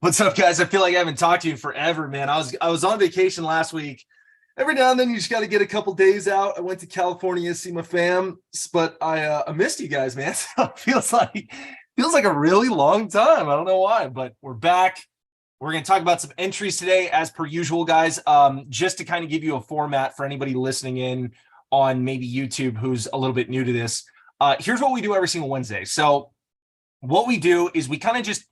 What's up, guys? I feel like I haven't talked to you in forever, man. I was on vacation last week. Every now and then, you just got to get a couple days out. I went to California to see my fam, but I missed you guys, man. So it feels like a really long time. I don't know why, but we're back. We're going to talk about some entries today, as per usual, guys. Just to kind of give you a format for anybody listening in on maybe YouTube who's a little bit new to this. Here's what we do every single Wednesday. So what we do is we kind of just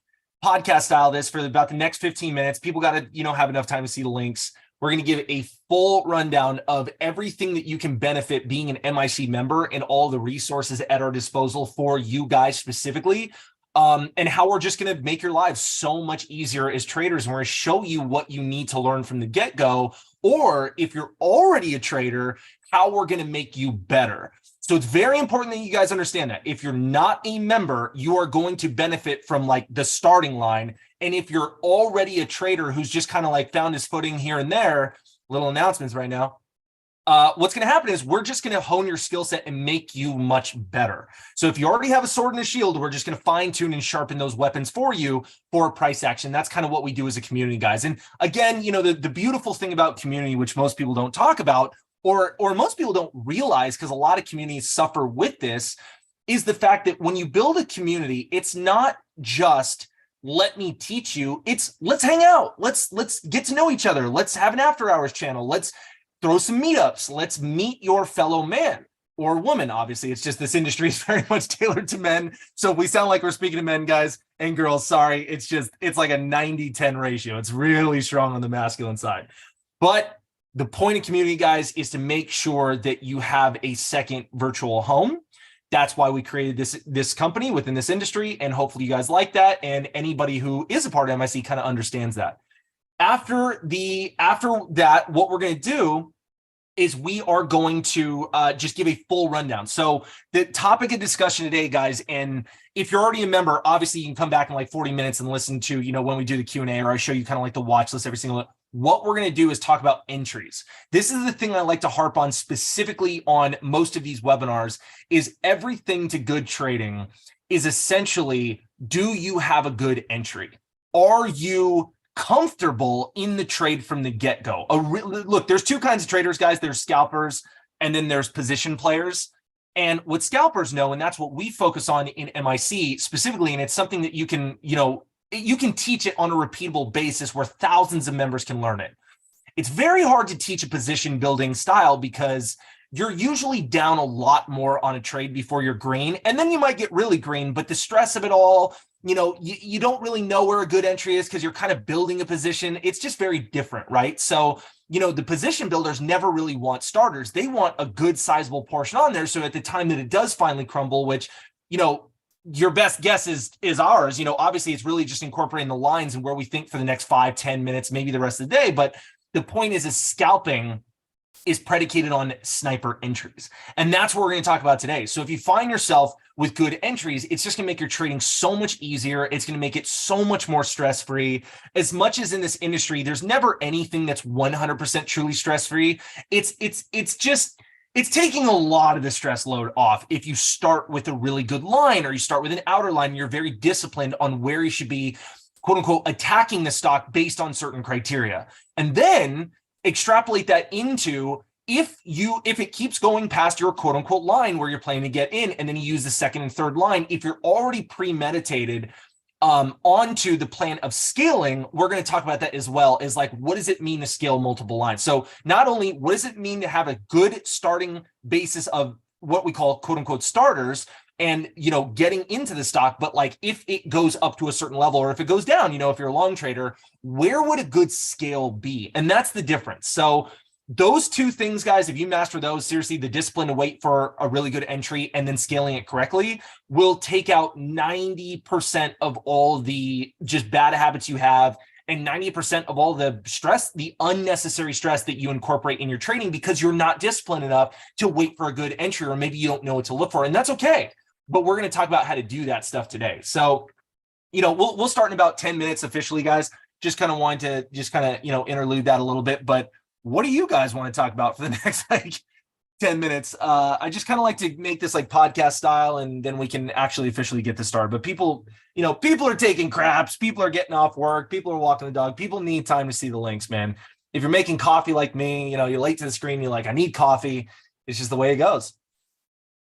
podcast style this for about the next 15 minutes. People got to, have enough time to see the links. We're going to give a full rundown of everything that you can benefit being an MIC member and all the resources at our disposal for you guys specifically. And how we're just going to make your lives so much easier as traders. And we're going to show you what you need to learn from the get-go, or if you're already a trader, how we're going to make you better. So it's very important that you guys understand that if you're not a member, you are going to benefit from like the starting line. And if you're already a trader who's just kind of like found his footing here and there, little announcements right now. What's going to happen is we're just going to hone your skill set and make you much better. So if you already have a sword and a shield, we're just going to fine tune and sharpen those weapons for you for price action. That's kind of what we do as a community, guys. And again, the beautiful thing about community, which most people don't talk about, or most people don't realize, because a lot of communities suffer with this, is the fact that when you build a community, it's not just let me teach you, it's let's hang out, let's get to know each other, let's have an after hours channel, let's throw some meetups, let's meet your fellow man or woman. Obviously, it's just this industry is very much tailored to men, so if we sound like we're speaking to men, guys and girls, sorry, it's like a 90-10 ratio. It's really strong on the masculine side. But the point of community, guys, is to make sure that you have a second virtual home. That's why we created this company within this industry, and hopefully you guys like that, and anybody who is a part of MIC kind of understands that. After that, what we're going to do is we are going to just give a full rundown. So the topic of discussion today, guys, and if you're already a member, obviously you can come back in like 40 minutes and listen to, when we do the Q&A, or I show you kind of like the watch list every single. What we're going to do is talk about entries. This is the thing I like to harp on specifically on most of these webinars, is everything to good trading is essentially, do you have a good entry? Are you comfortable in the trade from the get-go? Look, there's two kinds of traders, guys. There's scalpers, and then there's position players. And what scalpers know, and that's what we focus on in MIC specifically, and it's something that you can, you can teach it on a repeatable basis where thousands of members can learn it. It's very hard to teach a position building style because you're usually down a lot more on a trade before you're green, and then you might get really green, but the stress of it all, you don't really know where a good entry is because you're kind of building a position. It's just very different, right? So, the position builders never really want starters. They want a good sizable portion on there. So at the time that it does finally crumble, which, your best guess is ours. Obviously it's really just incorporating the lines and where we think for the next 5-10 minutes, maybe the rest of the day. But the point is scalping is predicated on sniper entries. And that's what we're going to talk about today. So if you find yourself with good entries, it's just going to make your trading so much easier. It's going to make it so much more stress-free. As much as in this industry, there's never anything that's 100% truly stress-free. It's taking a lot of the stress load off if you start with a really good line, or you start with an outer line, and you're very disciplined on where you should be, quote unquote, attacking the stock based on certain criteria. And then extrapolate that into if it keeps going past your quote unquote line where you're planning to get in, and then you use the second and third line, if you're already premeditated onto the plan of scaling, we're going to talk about that as well, as like, what does it mean to scale multiple lines? So not only what does it mean to have a good starting basis of what we call quote unquote starters and, getting into the stock, but like if it goes up to a certain level, or if it goes down, if you're a long trader, where would a good scale be? And that's the difference. So those two things, guys, if you master those, seriously, the discipline to wait for a really good entry and then scaling it correctly will take out 90% of all the just bad habits you have, and 90% of all the stress, the unnecessary stress that you incorporate in your trading because you're not disciplined enough to wait for a good entry, or maybe you don't know what to look for. And that's okay. But we're going to talk about how to do that stuff today. So, we'll start in about 10 minutes officially, guys. Just kind of wanted to interlude that a little bit. But what do you guys want to talk about for the next 10 minutes. I just kind of like to make this like podcast style, and then we can actually officially get this started. But people, people are taking craps, people are getting off work, people are walking the dog, people need time to see the links, man. If you're making coffee like me, you're late to the screen, you're like, I need coffee. It's just the way it goes.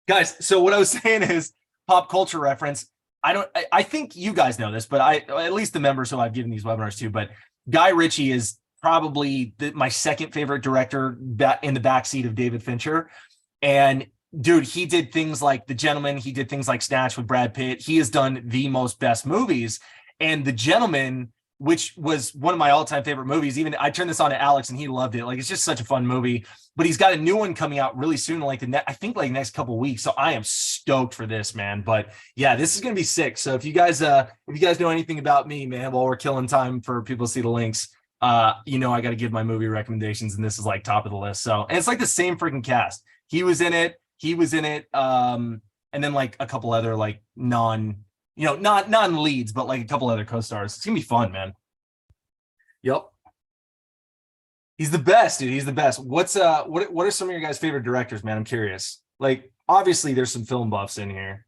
Guys, so what I was saying is pop culture reference. I think you guys know this, but at least the members who I've given these webinars to, but Guy Ritchie is probably my second favorite director in the backseat of David Fincher. And dude, he did things like The Gentleman. He did things like Snatch with Brad Pitt. He has done the most best movies. And The Gentleman, which was one of my all-time favorite movies, even I turned this on to Alex and he loved it. Like, it's just such a fun movie. But he's got a new one coming out really soon, like I think next couple of weeks. So I am stoked for this, man. But yeah, this is gonna be sick. So if you guys know anything about me, man, while we're killing time for people to see the links, I got to give my movie recommendations, and this is like top of the list. So, and it's like the same freaking cast. He was in it. And then like a couple other like not non-leads, but like a couple other co-stars. It's gonna be fun, man. Yep. He's the best, dude. He's the best. What are some of your guys' favorite directors, man? I'm curious. Like, obviously there's some film buffs in here.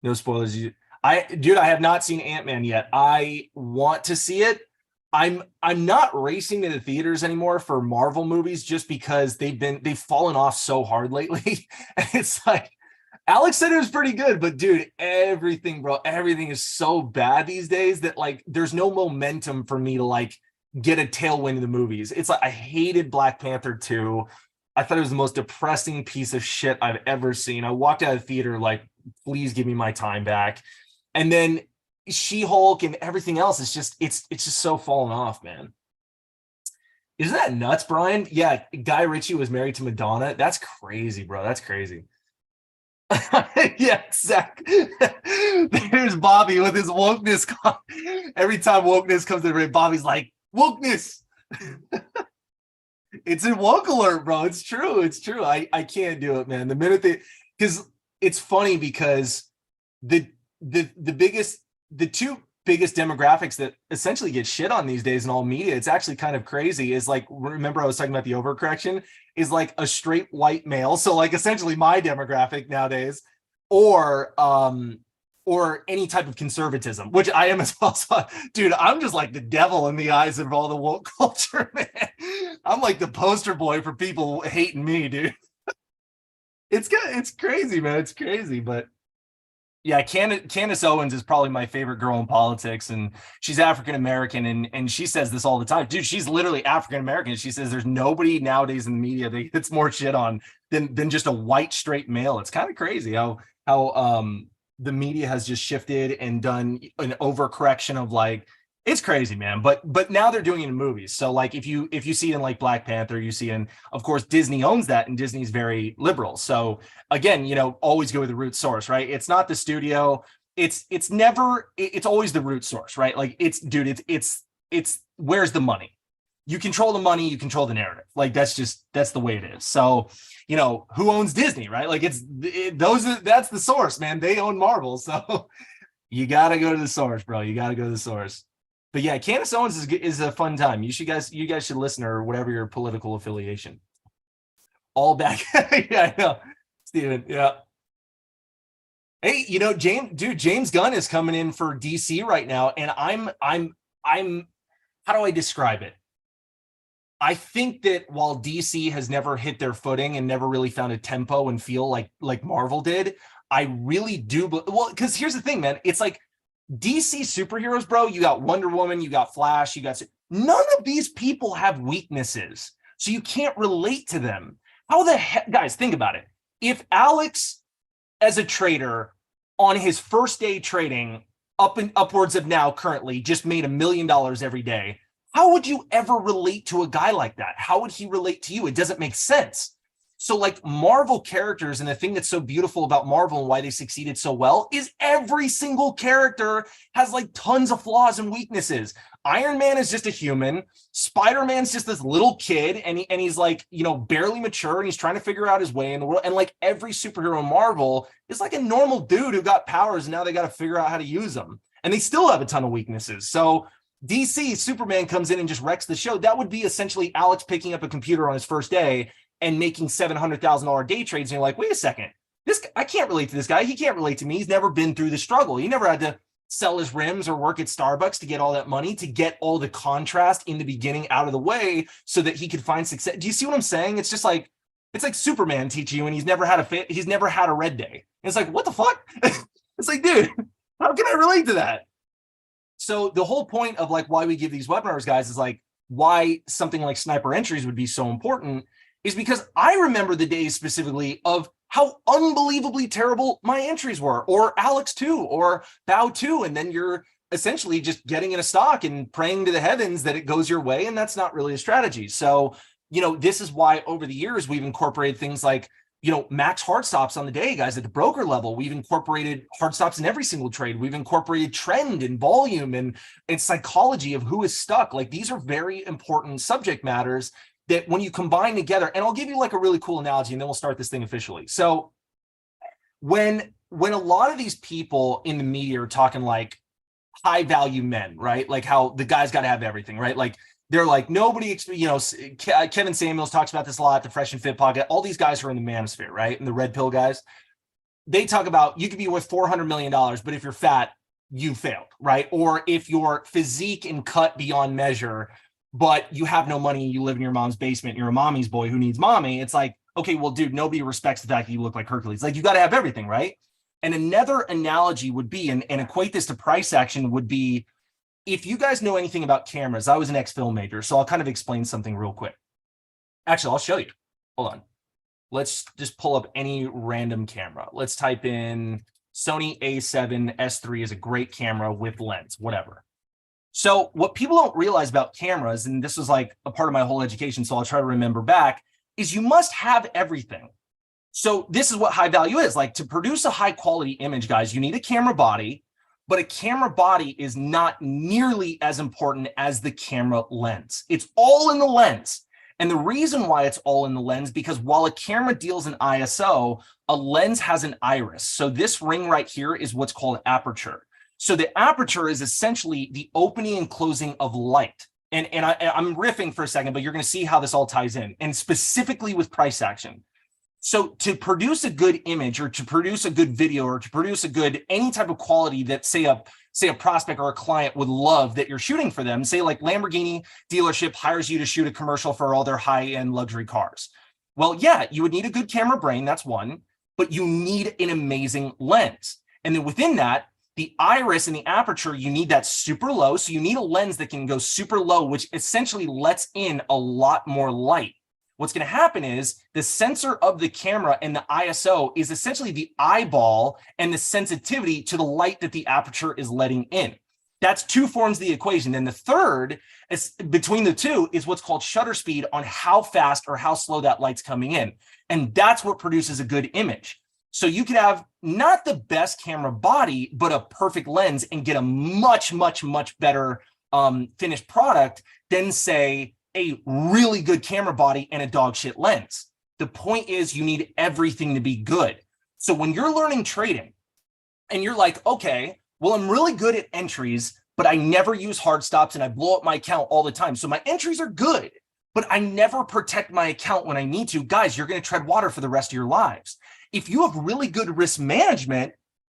No spoilers. I have not seen Ant-Man yet. I want to see it. I'm not racing to the theaters anymore for Marvel movies just because they've fallen off so hard lately. And it's like, Alex said it was pretty good, but dude, everything is so bad these days that like there's no momentum for me to like get a tailwind in the movies. It's like I hated Black Panther 2. I thought it was the most depressing piece of shit I've ever seen. I walked out of the theater like, please give me my time back. And then She-Hulk and everything else is just it's just so fallen off, man. Isn't that nuts, Brian? Yeah, Guy Ritchie was married to Madonna. That's crazy, bro. That's crazy. Yeah, exactly. There's Bobby with his wokeness. Every time wokeness comes to the Bobby's like, wokeness. It's in woke alert, bro. It's true. I can't do it, man. The minute because it's funny because the two biggest demographics that essentially get shit on these days in all media, it's actually kind of crazy, is like, remember I was talking about the overcorrection, is like a straight white male, so like essentially my demographic nowadays, or any type of conservatism, which I am as well. So, dude, I'm just like the devil in the eyes of all the woke culture, man. I'm like the poster boy for people hating me, dude. It's crazy, man. It's crazy, but yeah, Candace Owens is probably my favorite girl in politics, and she's African-American, and she says this all the time. Dude, she's literally African-American. She says there's nobody nowadays in the media that gets more shit on than just a white straight male. It's kind of crazy how the media has just shifted and done an overcorrection of like, it's crazy, man. But now they're doing it in movies. So like if you see it in like Black Panther, you see in, of course, Disney owns that, and Disney's very liberal. So again, always go with the root source, right? It's not the studio. It's always the root source, right? Like it's where's the money? You control the money, you control the narrative. Like that's the way it is. So, who owns Disney, right? Like that's the source, man. They own Marvel. So you got to go to the source, bro. You got to go to the source. But yeah, Candace Owens is a fun time. You guys should listen to her, whatever your political affiliation. All back. Yeah, I know. Steven, yeah. Hey, James Gunn is coming in for DC right now, and I'm how do I describe it? I think that while DC has never hit their footing and never really found a tempo and feel like Marvel did, I really do. Well, because here's the thing, man. It's like DC superheroes, bro. You got Wonder Woman, you got Flash, none of these people have weaknesses. So you can't relate to them. How the heck, guys, think about it. If Alex, as a trader, on his first day trading, upwards of now currently, just made $1 million every day, how would you ever relate to a guy like that? How would he relate to you? It doesn't make sense. So like Marvel characters, and the thing that's so beautiful about Marvel and why they succeeded so well is every single character has like tons of flaws and weaknesses. Iron Man is just a human. Spider-Man's just this little kid, and he's like, barely mature, and he's trying to figure out his way in the world. And like every superhero in Marvel is like a normal dude who got powers, and now they got to figure out how to use them. And they still have a ton of weaknesses. So DC, Superman comes in and just wrecks the show. That would be essentially Alex picking up a computer on his first day and making $700,000 day trades. And you're like, wait a second, I can't relate to this guy. He can't relate to me. He's never been through the struggle. He never had to sell his rims or work at Starbucks to get all that money, to get all the contrast in the beginning out of the way so that he could find success. Do you see what I'm saying? It's just like, it's like Superman teaching you, and he's never had a red day. And it's like, what the fuck? It's like, dude, how can I relate to that? So the whole point of like why we give these webinars, guys, is like why something like sniper entries would be so important is because I remember the days specifically of how unbelievably terrible my entries were, or Alex 2, or Bow 2. And then you're essentially just getting in a stock and praying to the heavens that it goes your way. And that's not really a strategy. So, this is why over the years, we've incorporated things like, max hard stops on the day, guys, at the broker level. We've incorporated hard stops in every single trade. We've incorporated trend and volume and psychology of who is stuck. Like, these are very important subject matters that when you combine together, and I'll give you like a really cool analogy and then we'll start this thing officially. So when a lot of these people in the media are talking like high value men, right? Like how the guy's got to have everything, right? Like they're like, nobody, Kevin Samuels talks about this a lot, the Fresh and Fit podcast, all these guys who are in the manosphere, right? And the red pill guys, they talk about you could be worth $400 million, but if you're fat, you failed, right? Or if your physique and cut beyond measure, but you have no money, you live in your mom's basement, you're a mommy's boy who needs mommy. It's like, okay, well, dude, nobody respects the fact that you look like Hercules. Like, you got to have everything, right? And another analogy would be, and equate this to price action, would be, if you guys know anything about cameras, I was an ex-film major, so I'll kind of explain something real quick. Actually, I'll show you. Hold on. Let's just pull up any random camera. Let's type in Sony A7 S3 is a great camera with lens, whatever. So what people don't realize about cameras, and this was like a part of my whole education, so I'll try to remember back, is you must have everything. So this is what high value is. Like, to produce a high quality image, guys, you need a camera body, but a camera body is not nearly as important as the camera lens. It's all in the lens. And the reason why it's all in the lens, because while a camera deals in ISO, a lens has an iris. So this ring right here is what's called aperture. So the aperture is essentially the opening and closing of light. And I'm riffing for a second, but you're going to see how this all ties in, and specifically with price action. So to produce a good image, or to produce a good video, or to produce a good, any type of quality that say a prospect or a client would love that you're shooting for them, say like Lamborghini dealership hires you to shoot a commercial for all their high-end luxury cars. Well, yeah, you would need a good camera brain, that's one, but you need an amazing lens. And then within that, the iris and the aperture, you need that super low. So you need a lens that can go super low, which essentially lets in a lot more light. What's going to happen is the sensor of the camera and the ISO is essentially the eyeball and the sensitivity to the light that the aperture is letting in. That's two forms of the equation. Then the third is between the two is what's called shutter speed, on how fast or how slow that light's coming in. And that's what produces a good image. So you could have not the best camera body, but a perfect lens and get a much, much, much better finished product than, say, a really good camera body and a dog shit lens. The point is, you need everything to be good. So when you're learning trading and you're like, okay, well, I'm really good at entries, but I never use hard stops and I blow up my account all the time. So my entries are good, but I never protect my account when I need to. Guys, you're going to tread water for the rest of your lives. If you have really good risk management,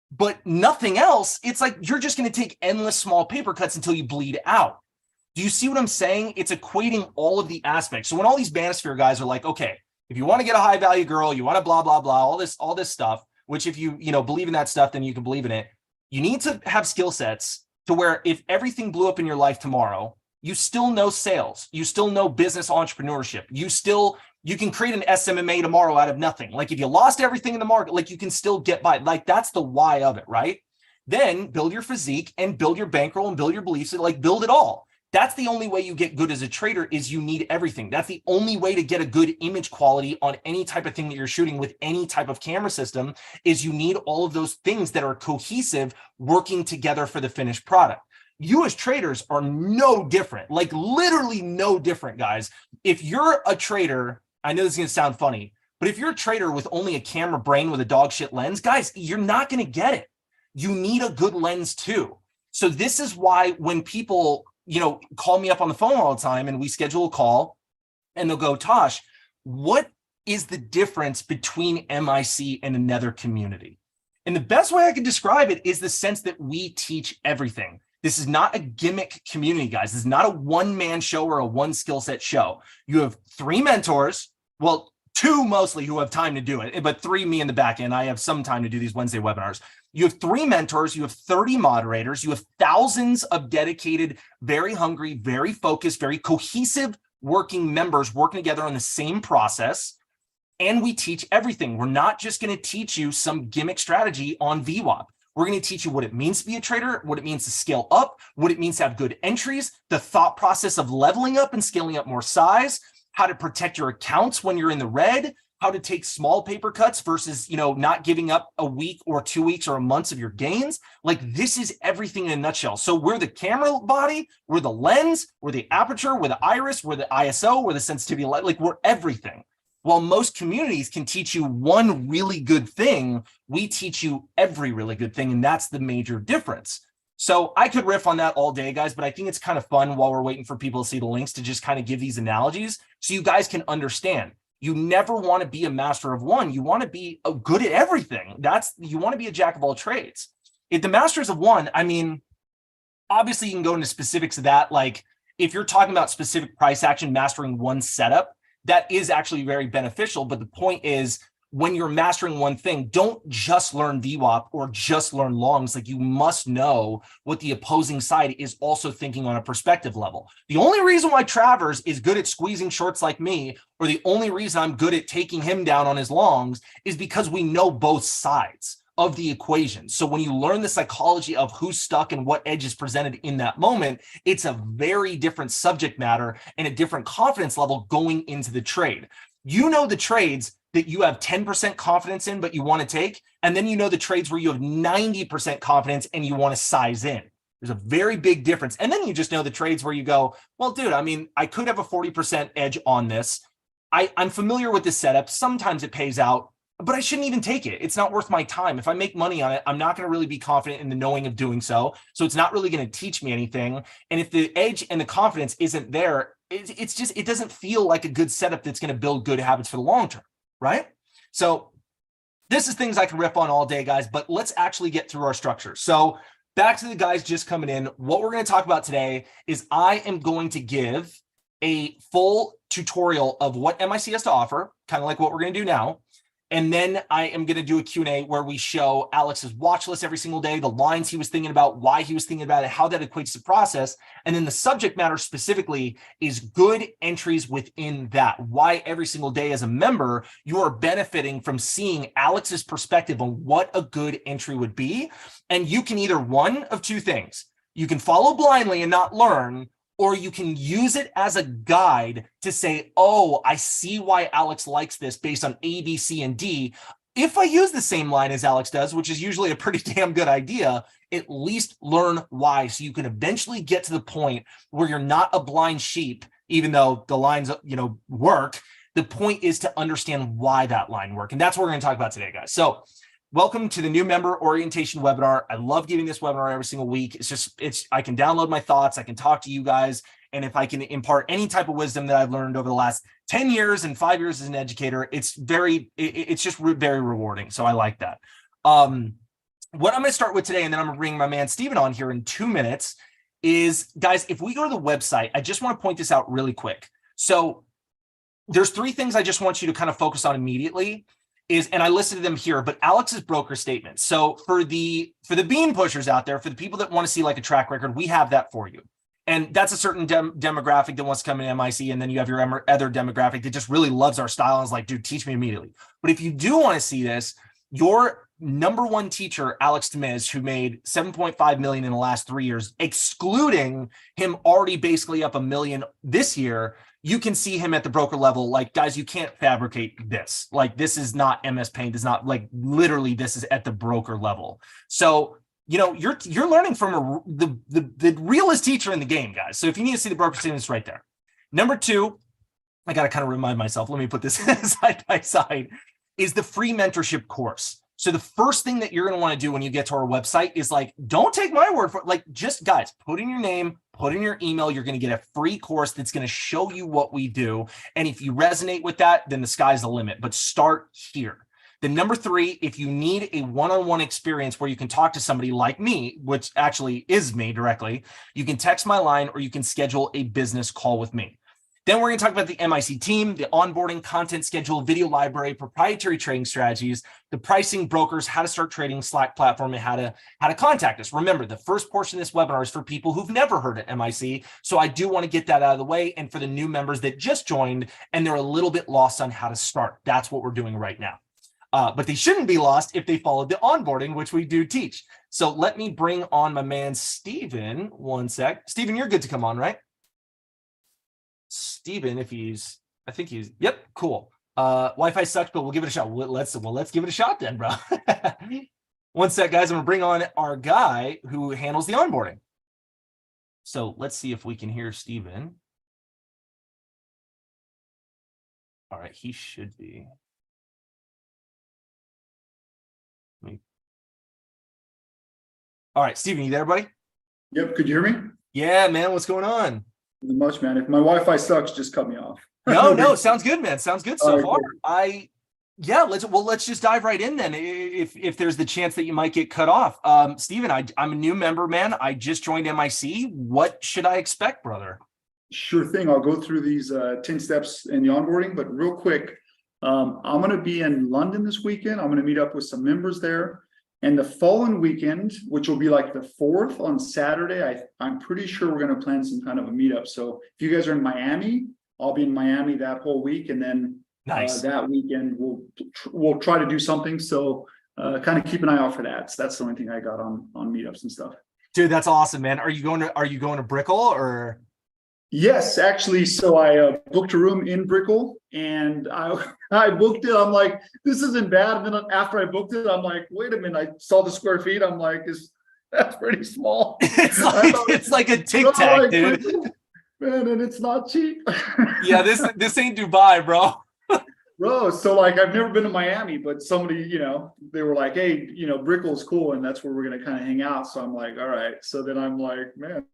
but nothing else, it's like you're just going to take endless small paper cuts until you bleed out. Do you see what I'm saying? It's equating all of the aspects. So when all these manosphere guys are like, okay, if you want to get a high value girl, you want to blah, blah, blah, all this stuff, which if you believe in that stuff, then you can believe in it. You need to have skill sets to where if everything blew up in your life tomorrow, you still know sales, you still know business entrepreneurship, you can create an SMMA tomorrow out of nothing. Like if you lost everything in the market, like you can still get by. Like that's the why of it, right? Then build your physique and build your bankroll and build your beliefs, and like build it all. That's the only way you get good as a trader, is you need everything. That's the only way to get a good image quality on any type of thing that you're shooting with any type of camera system, is you need all of those things that are cohesive, working together for the finished product. You as traders are no different, like literally no different, guys. If you're a trader, I know this is going to sound funny, but if you're a trader with only a camera brain with a dog shit lens, guys, you're not going to get it. You need a good lens too. So this is why when people, call me up on the phone all the time and we schedule a call and they'll go, Tosh, what is the difference between MIC and another community. And the best way I can describe it is the sense that we teach everything. This is not a gimmick community, guys. This is not a one-man show or a one skill set show. You have 3 mentors, well, 2 mostly who have time to do it, but 3 me in the back end. I have some time to do these Wednesday webinars. You have 3 mentors, you have 30 moderators, you have thousands of dedicated, very hungry, very focused, very cohesive working members working together on the same process. And we teach everything. We're not just going to teach you some gimmick strategy on VWAP. We're going to teach you what it means to be a trader, what it means to scale up, what it means to have good entries, the thought process of leveling up and scaling up more size, how to protect your accounts when you're in the red, how to take small paper cuts versus, not giving up a week or 2 weeks or a month of your gains. Like, this is everything in a nutshell. So we're the camera body, we're the lens, we're the aperture, we're the iris, we're the ISO, we're the sensitivity light, like we're everything. While most communities can teach you one really good thing, we teach you every really good thing, and that's the major difference. So I could riff on that all day, guys, but I think it's kind of fun while we're waiting for people to see the links to just kind of give these analogies so you guys can understand. You never want to be a master of one. You want to be good at everything. You want to be a jack of all trades. If the masters of one, I mean, obviously you can go into specifics of that. Like if you're talking about specific price action, mastering one setup, that is actually very beneficial. But the point is, when you're mastering one thing, don't just learn VWAP or just learn longs. Like, you must know what the opposing side is also thinking on a perspective level. The only reason why Travers is good at squeezing shorts like me, or the only reason I'm good at taking him down on his longs, is because we know both sides of the equation. So when you learn the psychology of who's stuck and what edge is presented in that moment, it's a very different subject matter and a different confidence level going into the trade. You know the trades that you have 10% confidence in, but you want to take, and then you know the trades where you have 90% confidence and you want to size in. There's a very big difference. And then you just know the trades where you go, well, dude, I mean, I could have a 40% edge on this. I'm familiar with this setup. Sometimes it pays out, but I shouldn't even take it. It's not worth my time. If I make money on it, I'm not going to really be confident in the knowing of doing so. So it's not really going to teach me anything. And if the edge and the confidence isn't there, it doesn't feel like a good setup that's going to build good habits for the long term, right? So this is things I can riff on all day, guys, but let's actually get through our structure. So back to the guys just coming in. What we're going to talk about today is I am going to give a full tutorial of what MIC has to offer, kind of like what we're going to do now. And then I am going to do a Q&A where we show Alex's watch list every single day, the lines he was thinking about, why he was thinking about it, how that equates to process. And then the subject matter specifically is good entries within that. Why every single day as a member, you are benefiting from seeing Alex's perspective on what a good entry would be. And you can either one of two things. You can follow blindly and not learn, or you can use it as a guide to say, oh, I see why Alex likes this based on A, B, C, and D. If I use the same line as Alex does, which is usually a pretty damn good idea, at least learn why. So you can eventually get to the point where you're not a blind sheep, even though the lines, work. The point is to understand why that line works. And that's what we're going to talk about today, guys. So welcome to the new member orientation webinar. I love giving this webinar every single week. I can download my thoughts. I can talk to you guys. And if I can impart any type of wisdom that I've learned over the last 10 years and 5 years as an educator, it's just very rewarding. So I like that. What I'm going to start with today, and then I'm going to bring my man Steven on here in 2 minutes, is, guys, if we go to the website, I just want to point this out really quick. So there's 3 things I just want you to kind of focus on immediately. And I listed them here, but Alex's broker statement. So for the bean pushers out there, for the people that want to see like a track record, we have that for you. And that's a certain demographic that wants to come in MIC. And then you have your other demographic that just really loves our style and is like, dude, teach me immediately. But if you do want to see this, your number one teacher, Alex Temiz, who made $7.5 million in the last 3 years, excluding him already basically up $1 million this year, you can see him at the broker level. Like, guys, you can't fabricate this. Like, this is not MS Paint. It's not, like, literally this is at the broker level. So, you're learning from the realest teacher in the game, guys. So if you need to see the broker statement, it's right there. Number 2, I got to kind of remind myself, let me put this side by side, is the free mentorship course. So the first thing that you're going to want to do when you get to our website is, like, don't take my word for it. Like, just, guys, put in your name, put in your email. You're going to get a free course that's going to show you what we do. And if you resonate with that, then the sky's the limit. But start here. Then number 3, if you need a one-on-one experience where you can talk to somebody like me, which actually is me directly, you can text my line or you can schedule a business call with me. Then we're going to talk about the MIC team, the onboarding, content schedule, video library, proprietary trading strategies, the pricing, brokers, how to start trading, Slack platform, and how to contact us. Remember, the first portion of this webinar is for people who've never heard of MIC. So I do want to get that out of the way. And for the new members that just joined and they're a little bit lost on how to start, that's what we're doing right now. But they shouldn't be lost if they followed the onboarding, which we do teach. So let me bring on my man, Steven, one sec. Steven, you're good to come on, right? Steven, I think he's, yep, cool. Wi-Fi sucks, but we'll give it a shot. Let's give it a shot then, bro. One sec, guys. I'm gonna bring on our guy who handles the onboarding. So let's see if we can hear Steven. All right, he should be. All right, Steven, you there, buddy? Yep, could you hear me? Yeah, man, what's going on? Not much, man. If my Wi-Fi sucks, just cut me off. No, sounds good, man. Sounds good so far. Good. Let's just dive right in then. If there's the chance that you might get cut off. Steven, I'm a new member, man. I just joined MIC. What should I expect, brother? Sure thing. I'll go through these 10 steps in the onboarding, but real quick, I'm going to be in London this weekend. I'm going to meet up with some members there. And the following weekend, which will be like the 4th on Saturday, I'm pretty sure we're going to plan some kind of a meetup. So if you guys are in Miami, I'll be in Miami that whole week. And then nice. That weekend, we'll try to do something. So kind of keep an eye out for that. So that's the only thing I got on meetups and stuff. Dude, that's awesome, man. Are you going to Brickell or? Yes, actually. So I booked a room in Brickell and I booked it. I'm like, this isn't bad. And then after I booked it, I'm like, wait a minute. I saw the square feet. I'm like, that's pretty small. It's like a Tic Tac, dude. Man, and it's not cheap. Yeah, this ain't Dubai, bro. Bro, so like I've never been to Miami, but somebody, they were like, hey, Brickell's cool, and that's where we're gonna kind of hang out. So I'm like, all right. So then I'm like, man,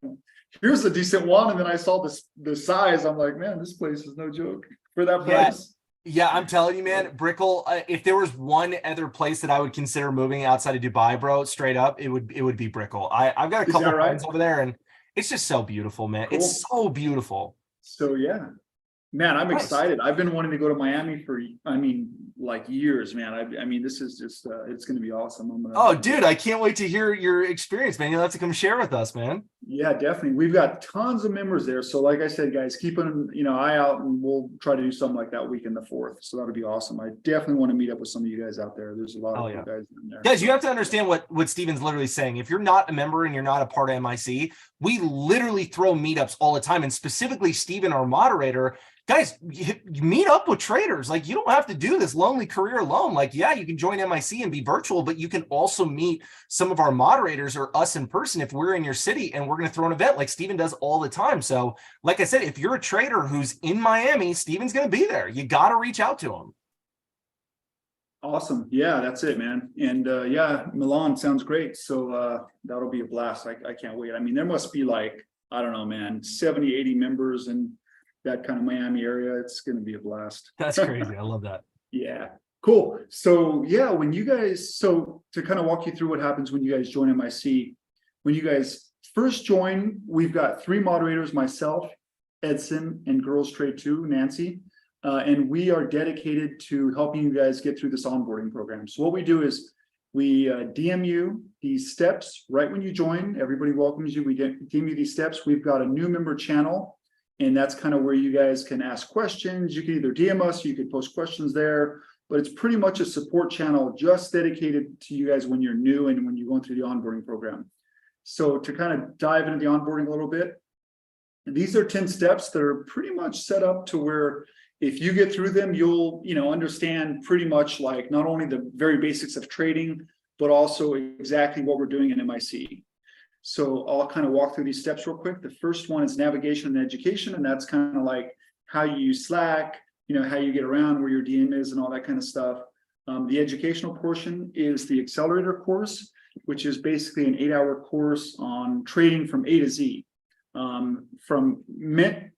here's a decent one. And then I saw the size. I'm like, man, this place is no joke for that price. Yeah, I'm telling you, man, Brickell, if there was one other place that I would consider moving outside of Dubai, bro, straight up, it would be Brickell. I've got a couple of friends over there, and it's just so beautiful, man. Cool. It's so beautiful. So yeah. Man, I'm excited. I've been wanting to go to Miami for, like years, man. I mean, this is just, it's going to be awesome. Dude, I can't wait to hear your experience, man. You'll have to come share with us, man. Yeah, definitely. We've got tons of members there. So like I said, guys, keep an eye out, and we'll try to do something like that weekend, the 4th. So that'll be awesome. I definitely want to meet up with some of you guys out there. There's a lot of guys in there. Guys, you have to understand what Steven's literally saying. If you're not a member and you're not a part of MIC, we literally throw meetups all the time. And specifically, Steven, our moderator, guys, you meet up with traders. Like, you don't have to do this lonely career alone. Like, yeah, you can join MIC and be virtual, but you can also meet some of our moderators or us in person if we're in your city and we're going to throw an event like Steven does all the time. So like I said, if you're a trader who's in Miami, Steven's going to be there. You got to reach out to him. Awesome. Yeah, that's it, man. And yeah, Milan sounds great. So that'll be a blast. I can't wait. I mean, there must be like, I don't know, man, 70, 80 members and that kind of Miami area. It's going to be a blast. That's crazy. I love that. Yeah, cool. So yeah, to kind of walk you through what happens when you guys join MIC, when you guys first join, we've got 3 moderators, myself, Edson, and Girls Trade 2, Nancy. And we are dedicated to helping you guys get through this onboarding program. So what we do is we DM you these steps right when you join. Everybody welcomes you. We DM you these steps. We've got a new member channel, and that's kind of where you guys can ask questions. You can either DM us, you could post questions there, but it's pretty much a support channel just dedicated to you guys when you're new and when you're going through the onboarding program. So to kind of dive into the onboarding a little bit, these are 10 steps that are pretty much set up to where if you get through them, you'll understand pretty much like not only the very basics of trading, but also exactly what we're doing in MIC. So I'll kind of walk through these steps real quick. The first one is navigation and education, and that's kind of like how you use Slack, how you get around, where your DM is, and all that kind of stuff. The educational portion is the accelerator course, which is basically an 8-hour course on trading from A to Z. from meant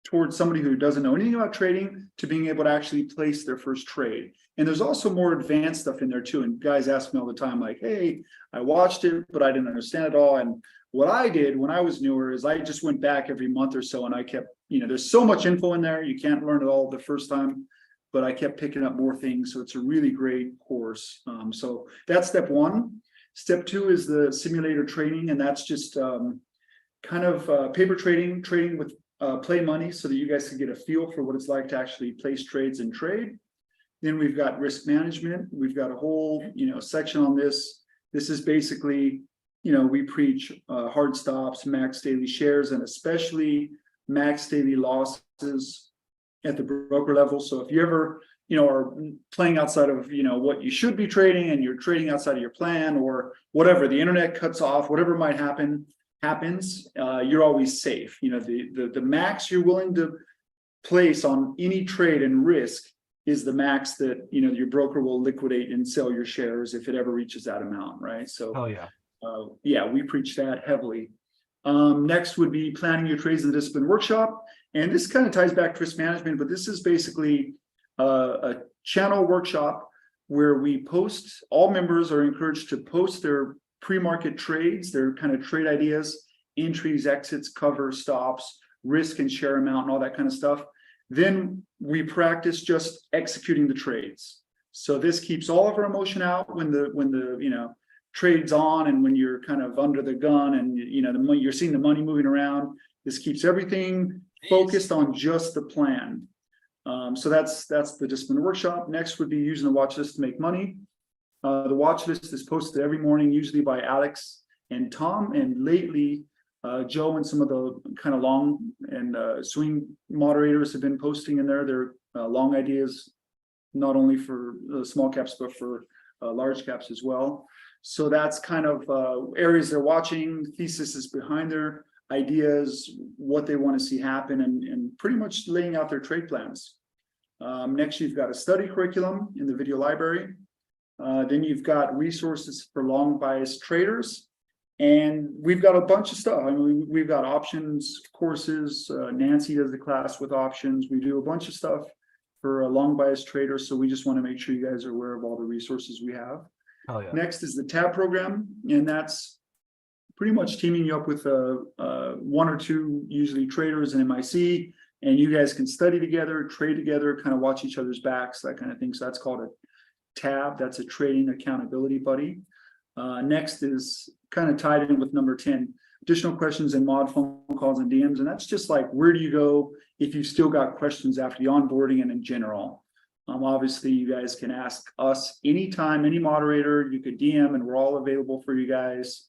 towards somebody who doesn't know anything about trading to being able to actually place their first trade. And there's also more advanced stuff in there too. And guys ask me all the time, like, hey, I watched it, but I didn't understand it all. And what I did when I was newer is I just went back every month or so and I kept, there's so much info in there. You can't learn it all the first time, but I kept picking up more things. So it's a really great course. So that's step one. Step two is the simulator trading. And that's just paper trading with play money so that you guys can get a feel for what it's like to actually place trades and trade. Then we've got risk management. We've got a whole, section on this. This is basically, we preach hard stops, max daily shares, and especially max daily losses at the broker level. So if you ever, are playing outside of, what you should be trading and you're trading outside of your plan or whatever, the internet cuts off, whatever might happens, you're always safe. The max you're willing to place on any trade and risk is the max that your broker will liquidate and sell your shares if it ever reaches that amount, right? So we preach that heavily. Next would be planning your trades in the discipline workshop, and this kind of ties back to risk management, but this is basically a channel workshop where we post. All members are encouraged to post their pre-market trades, their kind of trade ideas, entries, exits, cover, stops, risk and share amount, and all that kind of stuff. Then we practice just executing the trades. So this keeps all of our emotion out when the trade's on and when you're kind of under the gun and you're seeing the money moving around. This keeps everything focused on just the plan. So that's the discipline workshop. Next would be using the watch list to make money. The watch list is posted every morning, usually by Alex and Tom, and lately Joe and some of the kind of long and swing moderators have been posting in there their long ideas, not only for small caps, but for large caps as well. So that's kind of areas they're watching, thesis is behind their ideas, what they want to see happen, and pretty much laying out their trade plans. Next, you've got a study curriculum in the video library. Then you've got resources for long bias traders. And we've got a bunch of stuff. I mean, we've got options courses. Nancy does the class with options. We do a bunch of stuff for a long bias trader. So we just want to make sure you guys are aware of all the resources we have. Oh, yeah. Next is the tab program. And that's pretty much teaming you up with one or two, usually traders in MIC. And you guys can study together, trade together, kind of watch each other's backs, that kind of thing. So that's called a tab. That's a trading accountability buddy. Next is kind of tied in with number 10, additional questions and mod phone calls and DMs. And that's just like, where do you go if you've still got questions after the onboarding and in general? Obviously, you guys can ask us anytime, any moderator. You could DM and we're all available for you guys.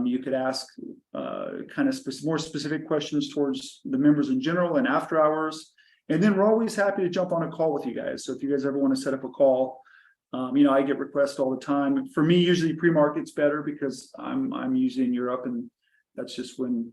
You could ask kind of more specific questions towards the members in general and after hours. And then we're always happy to jump on a call with you guys. So if you guys ever want to set up a call, I get requests all the time. For me, usually pre-market's better because I'm usually in Europe, and that's just when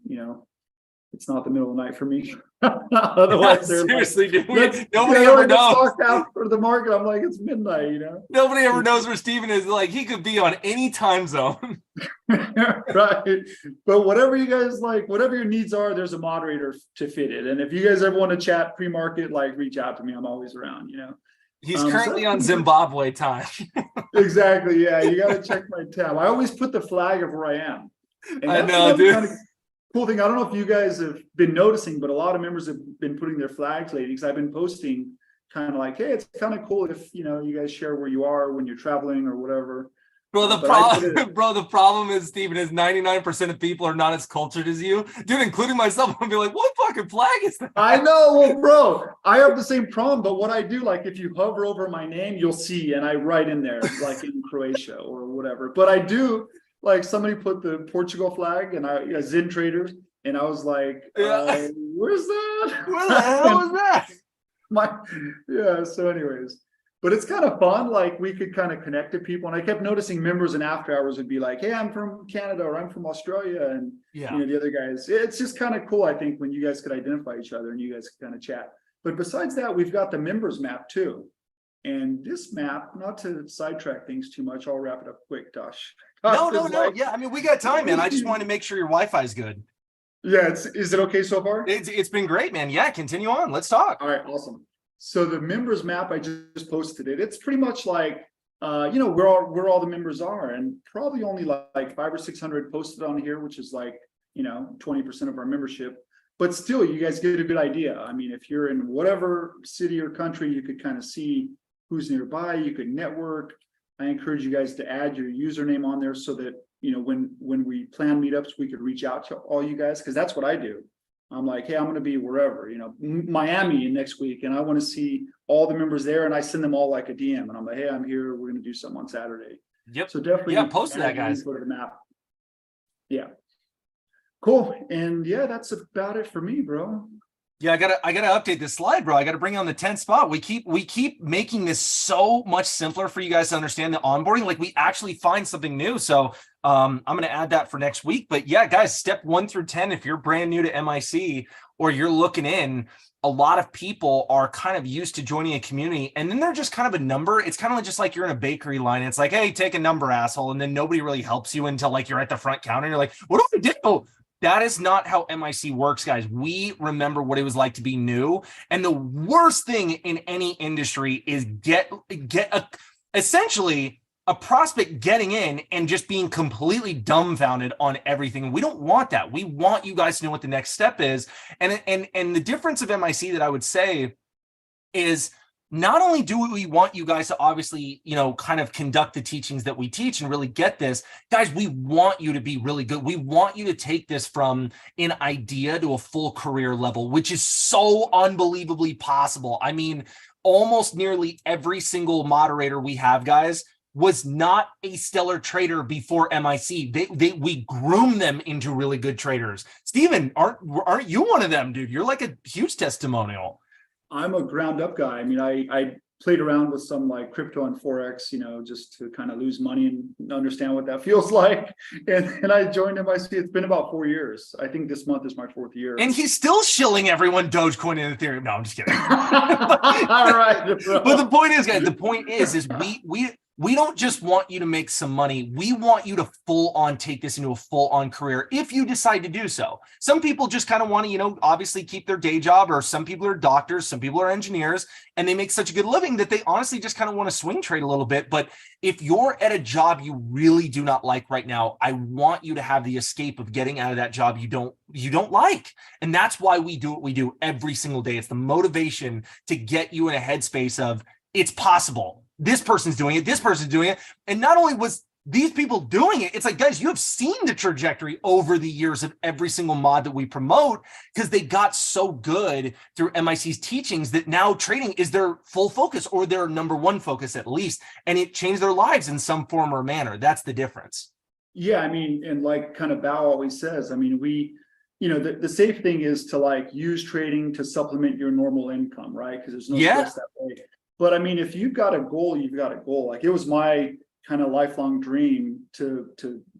it's not the middle of the night for me. Otherwise, seriously, dude. Nobody ever knows. After the market, I'm like, it's midnight. Nobody ever knows where Steven is. Like, he could be on any time zone. Right. But whatever you guys like, whatever your needs are, there's a moderator to fit it. And if you guys ever want to chat pre-market, like, reach out to me. I'm always around. He's currently on Zimbabwe time. Exactly. Yeah, you got to check my tab. I always put the flag of where I am. And I know, dude. Kind of cool thing. I don't know if you guys have been noticing, but a lot of members have been putting their flags lately because I've been posting kind of like, hey, it's kind of cool if you guys share where you are when you're traveling or whatever. Bro, the problem is, Steven, is 99% of people are not as cultured as you. Dude, including myself, I'll be like, what fucking flag is that? I know, well, bro, I have the same problem, but what I do, like, if you hover over my name, you'll see, and I write in there, like in Croatia or whatever. But I do, like, somebody put the Portugal flag, and I Zen Traders, and I was like, where's that? Where the hell is that? So anyways. But it's kind of fun, like we could kind of connect to people. And I kept noticing members in after hours would be like, hey, I'm from Canada or I'm from Australia. And the other guys, it's just kind of cool, I think, when you guys could identify each other and you guys could kind of chat. But besides that, we've got the members map too. And this map, not to sidetrack things too much, I'll wrap it up quick, Tosh. No. Yeah, I mean, we got time, man. I just wanted to make sure your Wi-Fi is good. Yeah, is it okay so far? It's been great, man. Yeah, continue on. Let's talk. All right, awesome. So the members map, I just posted it. It's pretty much like, you know, where all the members are, and probably only like 500 or 600 posted on here, which is like, you know, 20% of our membership. But still, you guys get a good idea. I mean, if you're in whatever city or country, you could kind of see who's nearby. You could network. I encourage you guys to add your username on there so that, you know, when we plan meetups, we could reach out to all you guys, because that's what I do. I'm like, hey, I'm going to be wherever, you know, Miami next week, and I want to see all the members there, and I send them all like a DM, and I'm like, hey, I'm here. We're going to do something on Saturday. Yep. So definitely, Yeah, post that, guys. Go to the map. Yeah. Cool. And yeah, that's about it for me, bro. Yeah, I gotta update this slide, bro. I gotta bring on the 10th spot. We keep making this so much simpler for you guys to understand the onboarding. Like we actually find something new. So I'm gonna add that for next week. But yeah, guys, step 1 through 10, if you're brand new to MIC or you're looking in, a lot of people are kind of used to joining a community, and then they're just kind of a number. It's kind of just like you're in a bakery line. It's like, hey, take a number, asshole. And then nobody really helps you until like you're at the front counter and you're like, what do I do? That is not how MIC works, guys. We remember what it was like to be new. And the worst thing in any industry is essentially a prospect getting in and just being completely dumbfounded on everything. We don't want that. We want you guys to know what the next step is. And the difference of MIC that I would say is, not only do we want you guys to obviously, you know, kind of conduct the teachings that we teach and really get this, guys, we want you to be really good. We want you to take this from an idea to a full career level, which is so unbelievably possible. I mean, almost nearly every single moderator we have, guys, was not a stellar trader before MIC. We groom them into really good traders. Steven, aren't you one of them, dude? You're like a huge testimonial. I'm a ground up guy. I mean, I played around with some like crypto and Forex, you know, just to kind of lose money and understand what that feels like. And I joined MIC. It's been about 4 years. I think this month is my 4th year. And he's still shilling everyone Dogecoin and Ethereum. No, I'm just kidding. All right. Bro. But the point is, guys, we don't just want you to make some money. We want you to full on take this into a full on career if you decide to do so. Some people just kind of want to, you know, obviously keep their day job, or some people are doctors, some people are engineers, and they make such a good living that they honestly just kind of want to swing trade a little bit. But if you're at a job you really do not like right now, I want you to have the escape of getting out of that job you don't like. And that's why we do what we do every single day. It's the motivation to get you in a headspace of, it's possible. This person's doing it. This person's doing it. And not only was these people doing it, it's like, guys, you have seen the trajectory over the years of every single mod that we promote, because they got so good through MIC's teachings that now trading is their full focus, or their number one focus at least. And it changed their lives in some form or manner. That's the difference. Yeah. I mean, and like kind of Bao always says, I mean, you know, the safe thing is to like use trading to supplement your normal income, right? Because there's no stress that way. But I mean, if you've got a goal, you've got a goal. Like it was my kind of lifelong dream to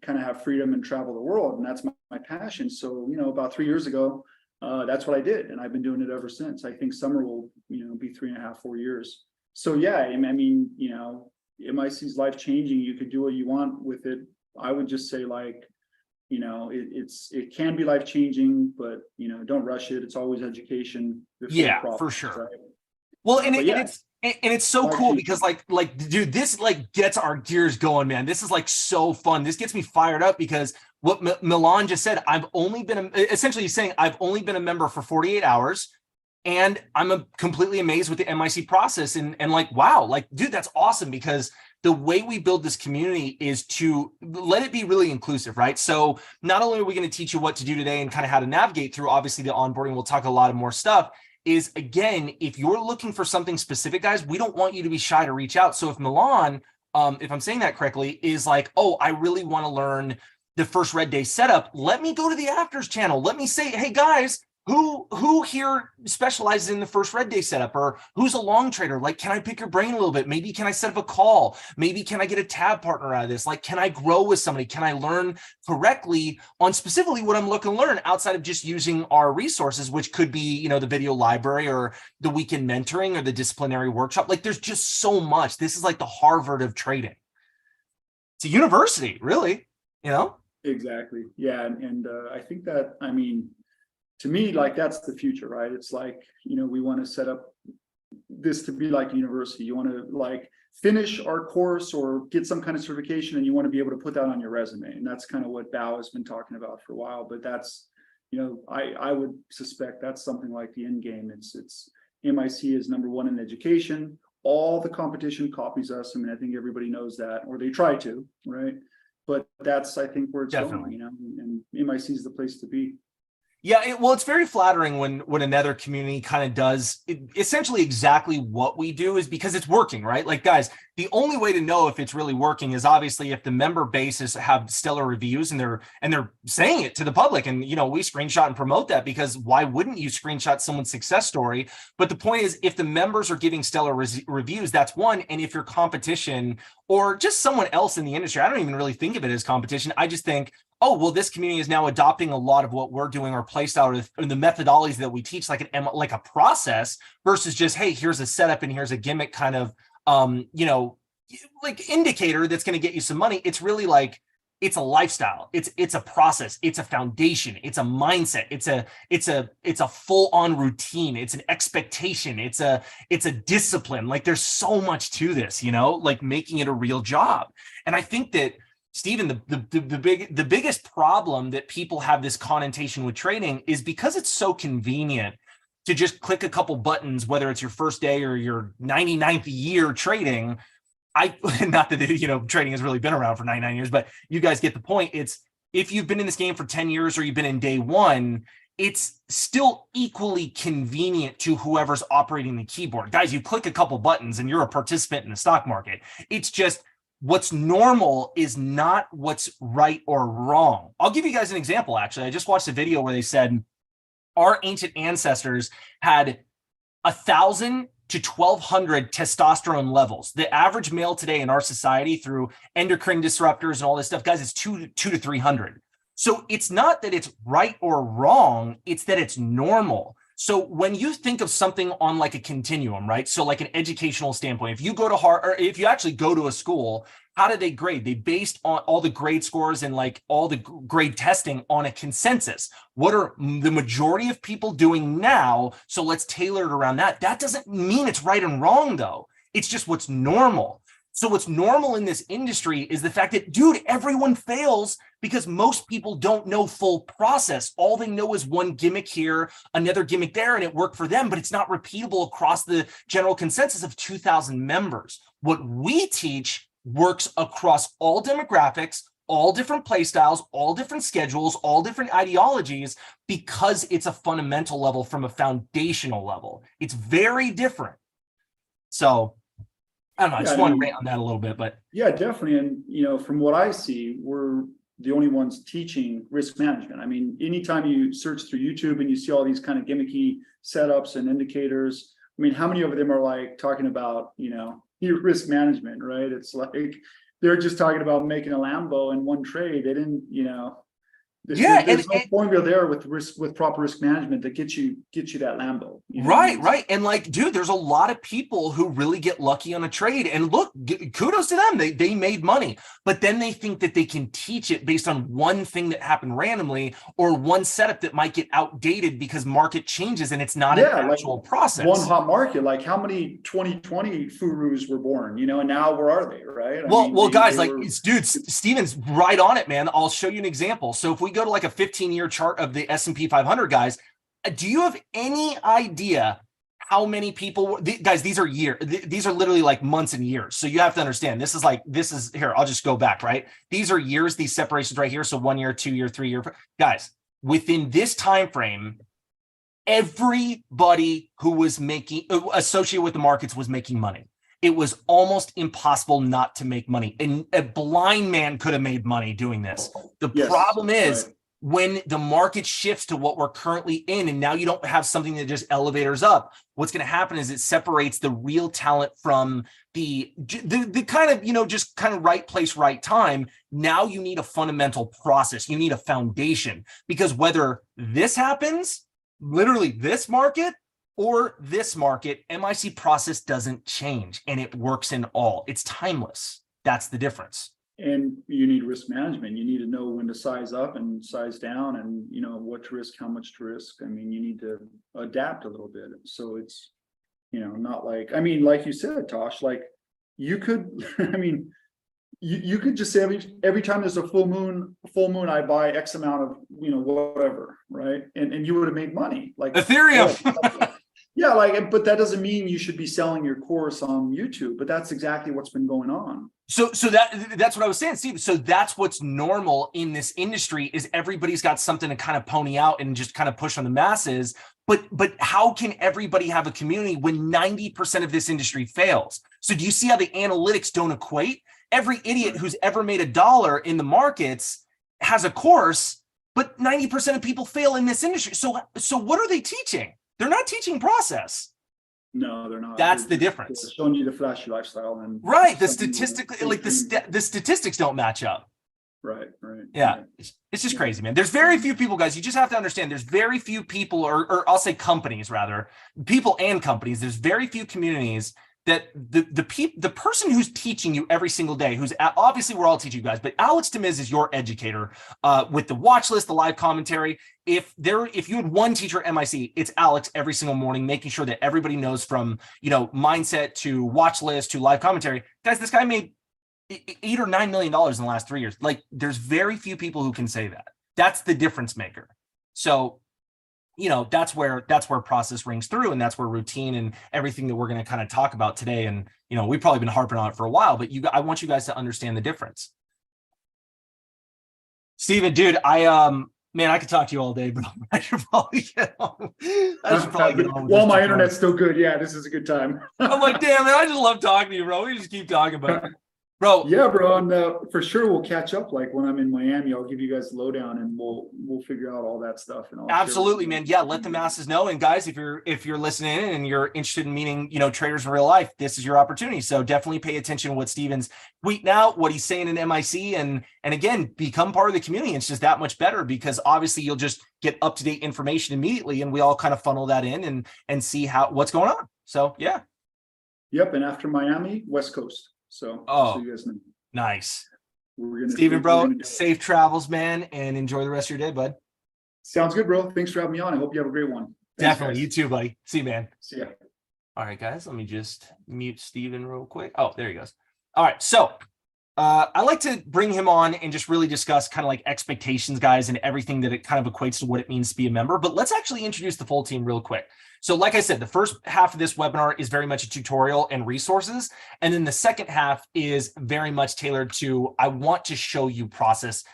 kind of have freedom and travel the world. And that's my passion. So, you know, about 3 years ago, that's what I did. And I've been doing it ever since. I think summer will, you know, be 3.5, 4 years. So yeah, I mean, you know, MIC's life changing. You could do what you want with it. I would just say, like, you know, it can be life changing, but, you know, don't rush it. It's always education. Yeah, for sure. Right? Well, and it's so cool because like, dude, this like gets our gears going, man. This is like so fun. This gets me fired up because what Milan just said, essentially he's saying, I've only been a member for 48 hours and I'm completely amazed with the MIC process. And like, wow, like, dude, that's awesome, because the way we build this community is to let it be really inclusive, right? So not only are we going to teach you what to do today and kind of how to navigate through, obviously, the onboarding, we'll talk a lot of more stuff, is, again, if you're looking for something specific, guys, we don't want you to be shy to reach out. So if Milan, if I'm saying that correctly, is like, oh, I really want to learn the first red day setup, let me go to the afters channel. Let me say, hey guys, who here specializes in the first red day setup, or who's a long trader? Like, can I pick your brain a little bit? Maybe can I set up a call? Maybe can I get a tab partner out of this? Like, can I grow with somebody? Can I learn correctly on specifically what I'm looking to learn outside of just using our resources, which could be, you know, the video library or the weekend mentoring or the disciplinary workshop. Like, there's just so much. This is like the Harvard of trading. It's a university, really, you know? Exactly. Yeah. And I think that, I mean, to me, like that's the future, right? It's like, we want to set up this to be like a university. You want to like finish our course or get some kind of certification, and you want to be able to put that on your resume. And that's kind of what Bao has been talking about for a while. But that's, I would suspect that's something like the end game. It's MIC is number one in education. All the competition copies us. I mean, I think everybody knows that, or they try to, right? But that's, I think, where it's Definitely. going, and MIC is the place to be. Yeah, well, it's very flattering when another community kind of does essentially exactly what we do, is because it's working, right? Like, guys, the only way to know if it's really working is obviously if the member bases have stellar reviews and they're saying it to the public. And we screenshot and promote that, because why wouldn't you screenshot someone's success story? But the point is, if the members are giving stellar reviews, that's one. And if your competition or just someone else in the industry, I don't even really think of it as competition. I just think, oh, well, this community is now adopting a lot of what we're doing, or placed out of the methodologies that we teach, like a process, versus just, hey, here's a setup and here's a gimmick kind of, like indicator that's going to get you some money. It's really like, it's a lifestyle. It's a process. It's a foundation. It's a mindset. It's a full on routine. It's an expectation. It's a discipline. Like, there's so much to this, like making it a real job. And I think that, Stephen, the biggest problem that people have this connotation with trading is because it's so convenient to just click a couple buttons, whether it's your first day or your 99th year trading. Not that trading has really been around for 99 years, but you guys get the point. It's, if you've been in this game for 10 years or you've been in day one, it's still equally convenient to whoever's operating the keyboard. Guys, you click a couple buttons and you're a participant in the stock market. It's just, what's normal is not what's right or wrong. I'll give you guys an example. Actually, I just watched a video where they said our ancient ancestors had 1,000 to 1,200 testosterone levels. The average male today in our society, through endocrine disruptors and all this stuff, guys, it's 2 to 300. So it's not that it's right or wrong, it's that it's normal. So when you think of something on like a continuum, right? So like an educational standpoint, if you go to Harvard, or if you actually go to a school, how do they grade? They based on all the grade scores and like all the grade testing on a consensus. What are the majority of people doing now? So let's tailor it around that. That doesn't mean it's right and wrong, though. It's just what's normal. So what's normal in this industry is the fact that, dude, everyone fails because most people don't know full process. All they know is one gimmick here, another gimmick there, and it worked for them, but it's not repeatable across the general consensus of 2,000 members. What we teach works across all demographics, all different play styles, all different schedules, all different ideologies, because it's a fundamental level from a foundational level. It's very different. So I don't know. I just want to rant on that a little bit, but yeah, definitely. And from what I see, we're the only ones teaching risk management. I mean, anytime you search through YouTube and you see all these kind of gimmicky setups and indicators, I mean, how many of them are like talking about, your risk management, right? It's like they're just talking about making a Lambo in one trade. They didn't, there's no formula there with proper risk management that gets you that Lambo. Right. And like, dude, there's a lot of people who really get lucky on a trade, and look, kudos to them. They made money, but then they think that they can teach it based on one thing that happened randomly, or one setup that might get outdated because market changes and it's not an actual process. One hot market, like how many 2020 Furus were born, and now where are they, right? Guys, dude, Steven's right on it, man. I'll show you an example. So if we go to like a 15-year chart of the S&P 500, guys, do you have any idea how many people, guys, these are these are literally like months and years. So you have to understand, this is here, I'll just go back, right? These are years, these separations right here. So 1 year, 2 year, 3 year, guys, within this time frame, everybody who was associated with the markets was making money. It was almost impossible not to make money. And a blind man could have made money doing this. The problem is, when the market shifts to what we're currently in, and now you don't have something that just elevators up, what's going to happen is it separates the real talent from the kind of, just kind of right place, right time. Now you need a fundamental process. You need a foundation, because whether this happens, literally this market or this market, MIC process doesn't change, and it works in all. It's timeless. That's the difference. And you need risk management. You need to know when to size up and size down, and you know what to risk, how much to risk. I mean, you need to adapt a little bit. So it's, you know, not like, I mean, like you said, Tosh, like you could, I mean, you could just say every time there's a full moon, I buy X amount of, you know, whatever, right? And you would have made money, like Ethereum. yeah, like, but that doesn't mean you should be selling your course on YouTube. But that's exactly what's been going on. So that's what I was saying, Steve. So that's what's normal in this industry, is everybody's got something to kind of pony out and just kind of push on the masses. But how can everybody have a community when 90% of this industry fails? So do you see how the analytics don't equate? Every idiot who's ever made $1 in the markets has a course, but 90% of people fail in this industry. So what are they teaching? They're not teaching process. No, they're not. That's the difference. They're showing you the flashy lifestyle, and right. The statistically, like the statistics don't match up. Right. Yeah. It's just crazy, man. There's very few people, guys. You just have to understand there's very few people, or I'll say companies rather, people and companies. There's very few communities that the person who's teaching you every single day, who's obviously we're all teaching you guys, but Alex Tamiz is your educator with the Watchlist, the live commentary. If you had one teacher at MIC, it's Alex every single morning, making sure that everybody knows from, you know, mindset to Watchlist to live commentary. Guys, this guy made $8 or $9 million in the last 3 years. Like, there's very few people who can say that. That's the difference maker. So, you know, that's where process rings through, and that's where routine and everything that we're going to kind of talk about today. And, you know, we've probably been harping on it for a while, but I want you guys to understand the difference. Steven, dude, man, I could talk to you all day, but I should probably get home. Well, my internet's still good. Yeah, this is a good time. I'm like, damn, man, I just love talking to you, bro. We just keep talking about it. Bro. Yeah, bro. And for sure we'll catch up. Like when I'm in Miami, I'll give you guys the lowdown, and we'll figure out all that stuff. And absolutely, man. Yeah, let the masses know. And guys, if you're listening in and you're interested in meeting, you know, traders in real life, this is your opportunity. So definitely pay attention to what Steven's tweeting out, what he's saying in MIC, and again, become part of the community. It's just that much better, because obviously you'll just get up-to-date information immediately, and we all kind of funnel that in and see what's going on. So yeah. Yep. And after Miami, West Coast. So, so you guys know. Nice. Steven, bro, safe travels, man, and enjoy the rest of your day, bud. Sounds good, bro. Thanks for having me on. I hope you have a great one. Thanks, definitely. Guys. You too, buddy. See you, man. See ya. All right, guys, let me just mute Steven real quick. Oh, there he goes. All right, so I like to bring him on and just really discuss kind of like expectations, guys, and everything that it kind of equates to what it means to be a member. But let's actually introduce the full team real quick. So like I said, the first half of this webinar is very much a tutorial and resources. And then the second half is very much tailored to, I want to show you process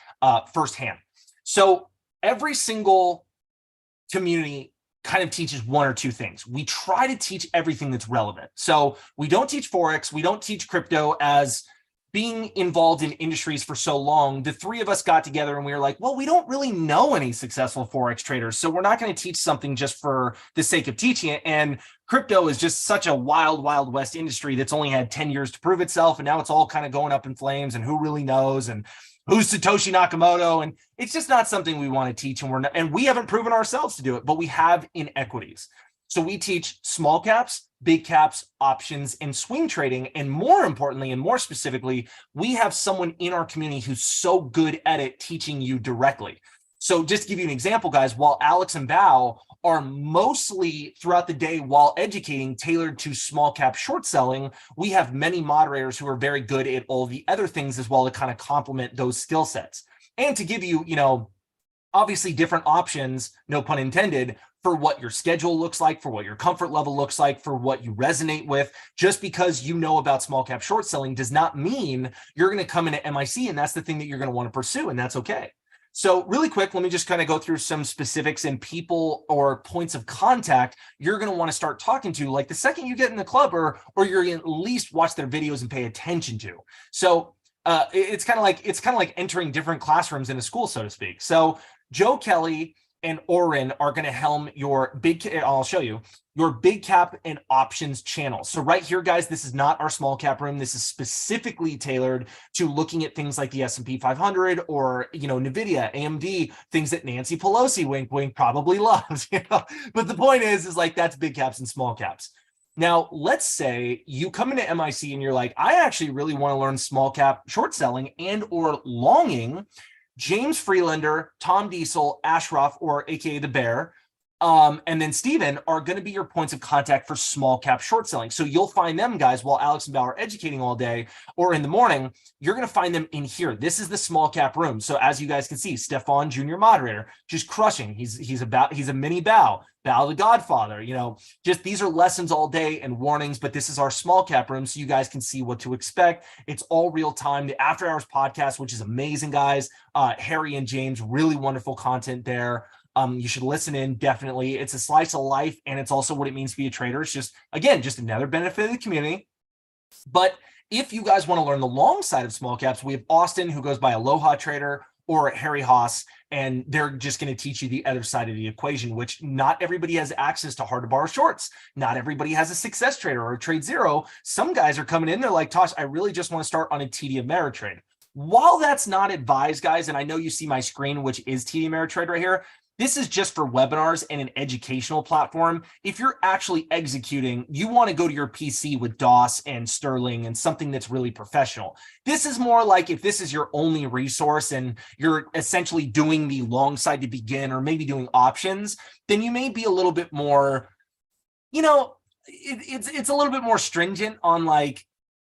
firsthand. So every single community kind of teaches one or two things. We try to teach everything that's relevant. So we don't teach Forex. We don't teach crypto. As being involved in industries for so long, the three of us got together and we were like, well, we don't really know any successful Forex traders. So we're not going to teach something just for the sake of teaching it. And crypto is just such a wild, wild west industry that's only had 10 years to prove itself. And now it's all kind of going up in flames, and who really knows, and who's Satoshi Nakamoto. And it's just not something we want to teach. And we haven't proven ourselves to do it, but we have in equities. So we teach small caps, big caps, options, and swing trading. And more importantly, and more specifically, we have someone in our community who's so good at it teaching you directly. So just to give you an example, guys, while Alex and Bao are mostly throughout the day while educating tailored to small cap short selling, we have many moderators who are very good at all the other things as well to kind of complement those skill sets. And to give you, you know, obviously different options, no pun intended, for what your schedule looks like, for what your comfort level looks like, for what you resonate with. Just because you know about small cap short selling does not mean you're going to come into MIC and that's the thing that you're going to want to pursue, and that's okay. So really quick, let me just kind of go through some specifics and people or points of contact you're going to want to start talking to, like the second you get in the club, or you're going to at least watch their videos and pay attention to. So it's kind of like entering different classrooms in a school, so to speak. So Joe Kelly and Oren are going to helm your I'll show you your big cap and options channel. So right here, guys, this is not our small cap room. This is specifically tailored to looking at things like the S&P 500 or, you know, NVIDIA, AMD, things that Nancy Pelosi, wink, wink, probably loves, you know? But the point is like, that's big caps and small caps. Now, let's say you come into MIC and you're like, I actually really want to learn small cap short selling and or longing. James Freelander, Tom Diesel, Ashraf, or AKA the Bear, and then Steven are going to be your points of contact for small cap short selling. So you'll find them guys while Alex and Bao are educating all day or in the morning, you're going to find them in here. This is the small cap room. So as you guys can see, Stefan, junior moderator, just crushing. He's a mini Bao the Godfather, just these are lessons all day and warnings, but this is our small cap room. So you guys can see what to expect. It's all real time. The after hours podcast, which is amazing, guys. Harry and James, really wonderful content there. You should listen in, definitely. It's a slice of life, and it's also what it means to be a trader. It's just, again, just another benefit of the community. But if you guys want to learn the long side of small caps, we have Austin, who goes by Aloha Trader, or Harry Haas, and they're just going to teach you the other side of the equation, which not everybody has access to hard to borrow shorts. Not everybody has a Success Trader or a Trade Zero. Some guys are coming in, they're like, Tosh, I really just want to start on a TD Ameritrade. While that's not advised, guys, and I know you see my screen, which is TD Ameritrade right here, this is just for webinars and an educational platform. If you're actually executing, you want to go to your PC with DOS and Sterling and something that's really professional. This is more like if this is your only resource and you're essentially doing the long side to begin or maybe doing options, then you may be a little bit more, it's a little bit more stringent on like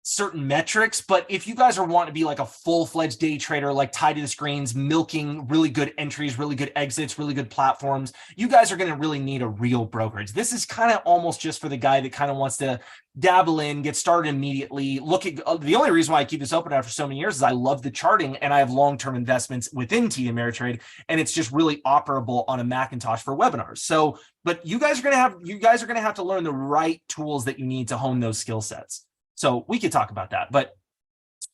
certain metrics. But if you guys are wanting to be like a full-fledged day trader, like tied to the screens, milking really good entries, really good exits, really good platforms, you guys are going to really need a real brokerage. This is kind of almost just for the guy that kind of wants to dabble in, get started immediately. Look at the only reason why I keep this open after so many years is I love the charting and I have long-term investments within TD Ameritrade, and it's just really operable on a Macintosh for webinars. So, but you guys are going to have to learn the right tools that you need to hone those skill sets. So we could talk about that, but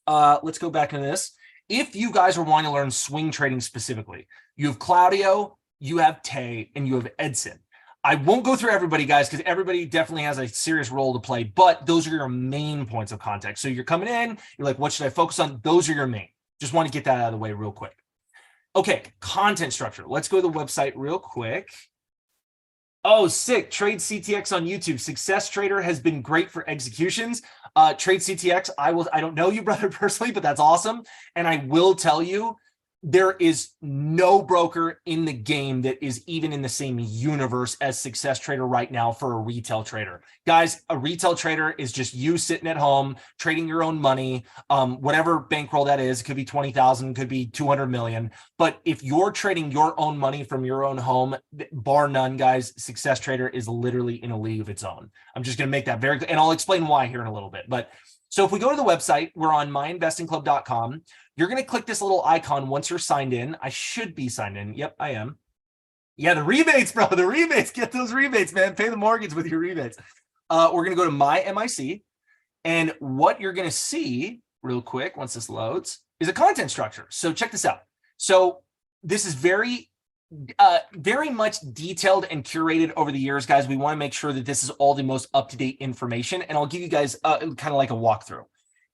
let's go back into this. If you guys are wanting to learn swing trading specifically, you have Claudio, you have Tay, and you have Edson. I won't go through everybody, guys, because everybody definitely has a serious role to play, but those are your main points of contact. So you're coming in, you're like, what should I focus on? Those are your main. Just want to get that out of the way real quick. Okay, content structure. Let's go to the website real quick. Oh, sick. Trade CTX on YouTube. Success Trader has been great for executions. Trade CTX, I don't know you, brother, personally, but that's awesome. And I will tell you, there is no broker in the game that is even in the same universe as Success Trader right now for a retail trader. Guys, a retail trader is just you sitting at home, trading your own money, whatever bankroll that is. It could be 20,000, could be 200 million. But if you're trading your own money from your own home, bar none, guys, Success Trader is literally in a league of its own. I'm just going to make that very clear, and I'll explain why here in a little bit. But so if we go to the website, we're on myinvestingclub.com. You're going to click this little icon once you're signed in. I should be signed in. Yep, I am. Yeah, the rebates, bro. The rebates. Get those rebates, man. Pay the mortgage with your rebates. We're going to go to My MIC. And what you're going to see real quick, once this loads, is a content structure. So check this out. So this is very much detailed and curated over the years, guys. We want to make sure that this is all the most up-to-date information. And I'll give you guys kind of like a walkthrough.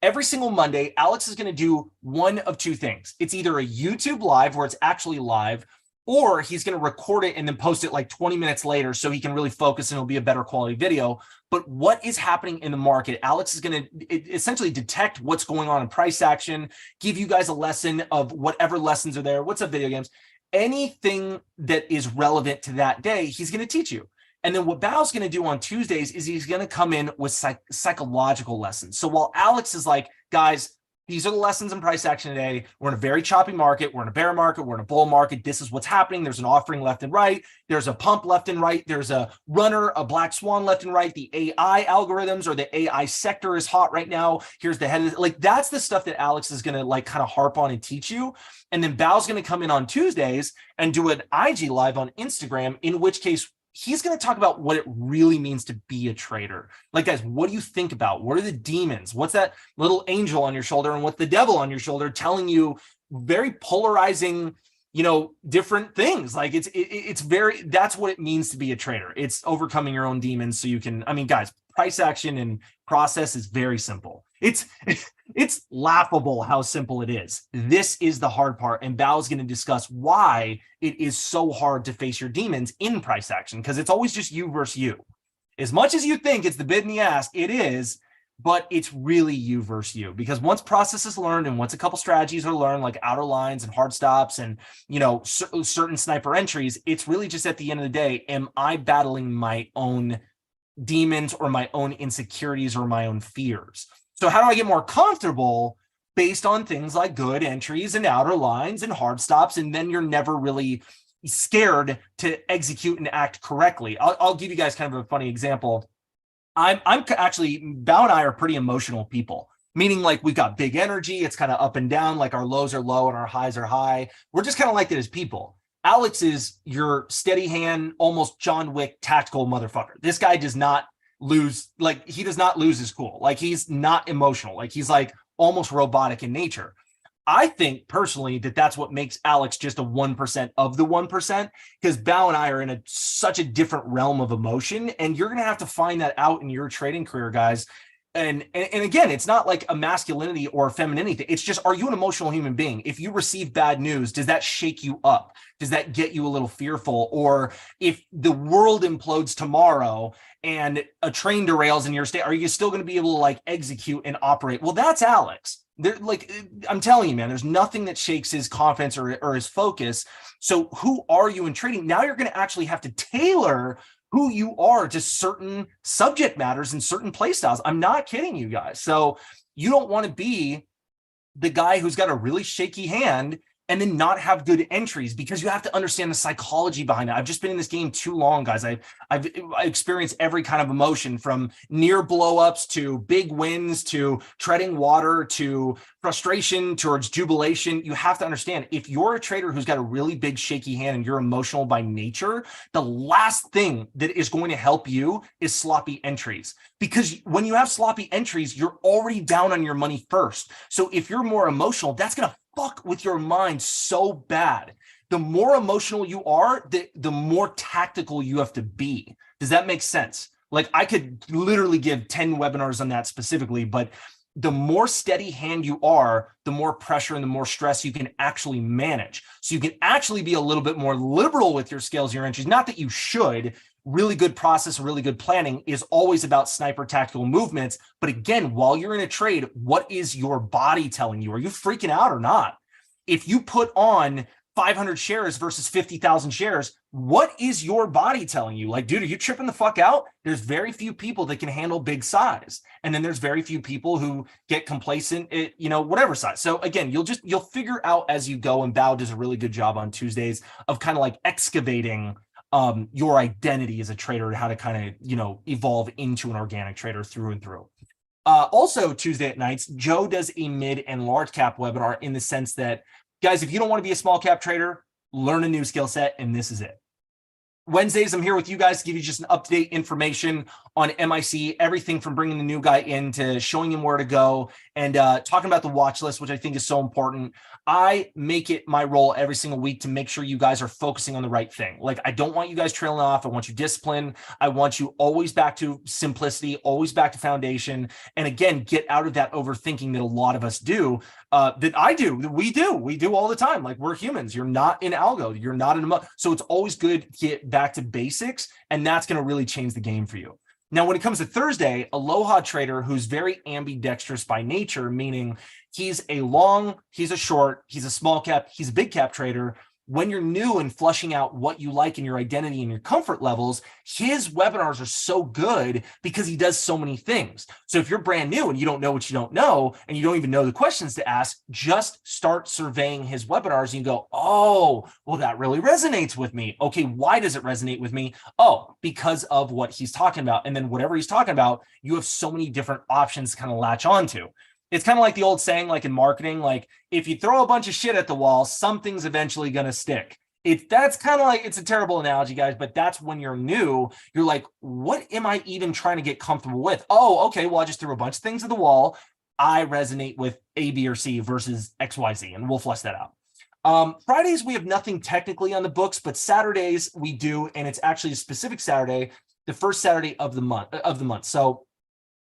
Every single Monday, Alex is going to do one of two things. It's either a YouTube live where it's actually live, or he's going to record it and then post it like 20 minutes later so he can really focus and it'll be a better quality video. But what is happening in the market, Alex is going to essentially detect what's going on in price action, give you guys a lesson of whatever lessons are there. What's up, video games? Anything that is relevant to that day, he's going to teach you. And then what Bao's going to do on Tuesdays is he's going to come in with psychological lessons. So while Alex is like, guys, these are the lessons in price action today. We're in a very choppy market. We're in a bear market. We're in a bull market. This is what's happening. There's an offering left and right. There's a pump left and right. There's a runner, a black swan left and right. The AI algorithms or the AI sector is hot right now. Here's the head of it. Like, that's the stuff that Alex is going to like kind of harp on and teach you. And then Bao's going to come in on Tuesdays and do an IG live on Instagram, in which case he's going to talk about what it really means to be a trader. Like, guys, what do you think about? What are the demons? What's that little angel on your shoulder and what's the devil on your shoulder telling you? Very polarizing, different things. Like it's very, that's what it means to be a trader. It's overcoming your own demons so you can, guys, price action and process is very simple. It's laughable how simple it is. This is the hard part. And Bao's going to discuss why it is so hard to face your demons in price action, because it's always just you versus you. As much as you think it's the bid and the ask, it is, but it's really you versus you. Because once process is learned and once a couple strategies are learned, like outer lines and hard stops and, you know, certain sniper entries, it's really just at the end of the day, am I battling my own demons or my own insecurities or my own fears? So how do I get more comfortable based on things like good entries and outer lines and hard stops? And then you're never really scared to execute and act correctly. I'll give you guys kind of a funny example. I'm actually, Bao and I are pretty emotional people, meaning like we've got big energy. It's kind of up and down, like our lows are low and our highs are high. We're just kind of like that as people. Alex is your steady hand, almost John Wick tactical motherfucker. This guy does not lose, like he does not lose his cool. Like he's not emotional. Like he's like almost robotic in nature. I think personally that that's what makes Alex just a 1% of the 1%, because Bao and I are in such a different realm of emotion, and you're going to have to find that out in your trading career, guys. And again, it's not like a masculinity or a femininity thing. It's just, are you an emotional human being? If you receive bad news, does that shake you up? Does that get you a little fearful? Or if the world implodes tomorrow and a train derails in your state, are you still going to be able to like execute and operate? Well, that's Alex. They're like, I'm telling you, man, there's nothing that shakes his confidence or his focus. So who are you in trading? Now you're going to actually have to tailor who you are to certain subject matters and certain play styles. I'm not kidding you guys. So you don't want to be the guy who's got a really shaky hand and then not have good entries, because you have to understand the psychology behind it. I've just been in this game too long, guys. I've experienced every kind of emotion, from near blowups to big wins to treading water to frustration towards jubilation. You have to understand, if you're a trader who's got a really big shaky hand and you're emotional by nature, the last thing that is going to help you is sloppy entries. Because when you have sloppy entries, you're already down on your money first. So if you're more emotional, that's going to fuck with your mind so bad. The more emotional you are, the more tactical you have to be. Does that make sense? Like, I could literally give 10 webinars on that specifically, but the more steady hand you are, the more pressure and the more stress you can actually manage. So you can actually be a little bit more liberal with your scales, your entries. Not that you should. Really good process, really good planning is always about sniper tactical movements. But again, while you're in a trade, what is your body telling you? Are you freaking out or not? If you put on 500 shares versus 50,000 shares, what is your body telling you? Like, dude, are you tripping the fuck out? There's very few people that can handle big size. And then there's very few people who get complacent at, you know, whatever size. So again, you'll figure out as you go, and Bao does a really good job on Tuesdays of kind of like excavating your identity as a trader and how to kind of, you know, evolve into an organic trader through and through. Also, Tuesday at nights, Joe does a mid and large cap webinar, in the sense that, guys, if you don't want to be a small cap trader, learn a new skill set, and this is it. Wednesdays, I'm here with you guys to give you just an update information on MIC, everything from bringing the new guy in to showing him where to go, and talking about the watch list, which I think is so important. I make it my role every single week to make sure you guys are focusing on the right thing. Like, I don't want you guys trailing off. I want you disciplined. I want you always back to simplicity, always back to foundation. And again, get out of that overthinking that a lot of us do, that I do, that we do all the time. Like, we're humans. You're not in algo. You're not in so it's always good to get back to basics, and that's going to really change the game for you. Now, when it comes to Thursday, Aloha trader who's very ambidextrous by nature, meaning he's a long, he's a short, he's a small cap, he's a big cap trader. When you're new and flushing out what you like in your identity and your comfort levels, his webinars are so good because he does so many things. So if you're brand new and you don't know what you don't know, and you don't even know the questions to ask, just start surveying his webinars and you go, oh, well, that really resonates with me. Okay, why does it resonate with me? Oh, because of what he's talking about. And then whatever he's talking about, you have so many different options to kind of latch onto. It's kind of like the old saying, like in marketing, like, if you throw a bunch of shit at the wall, something's eventually going to stick. That's kind of like, it's a terrible analogy, guys, but that's when you're new, you're like, what am I even trying to get comfortable with? Oh, okay, well, I just threw a bunch of things at the wall. I resonate with A, B, or C versus X, Y, Z, and we'll flesh that out. Fridays, we have nothing technically on the books, but Saturdays we do, and it's actually a specific Saturday, the first Saturday of the month. So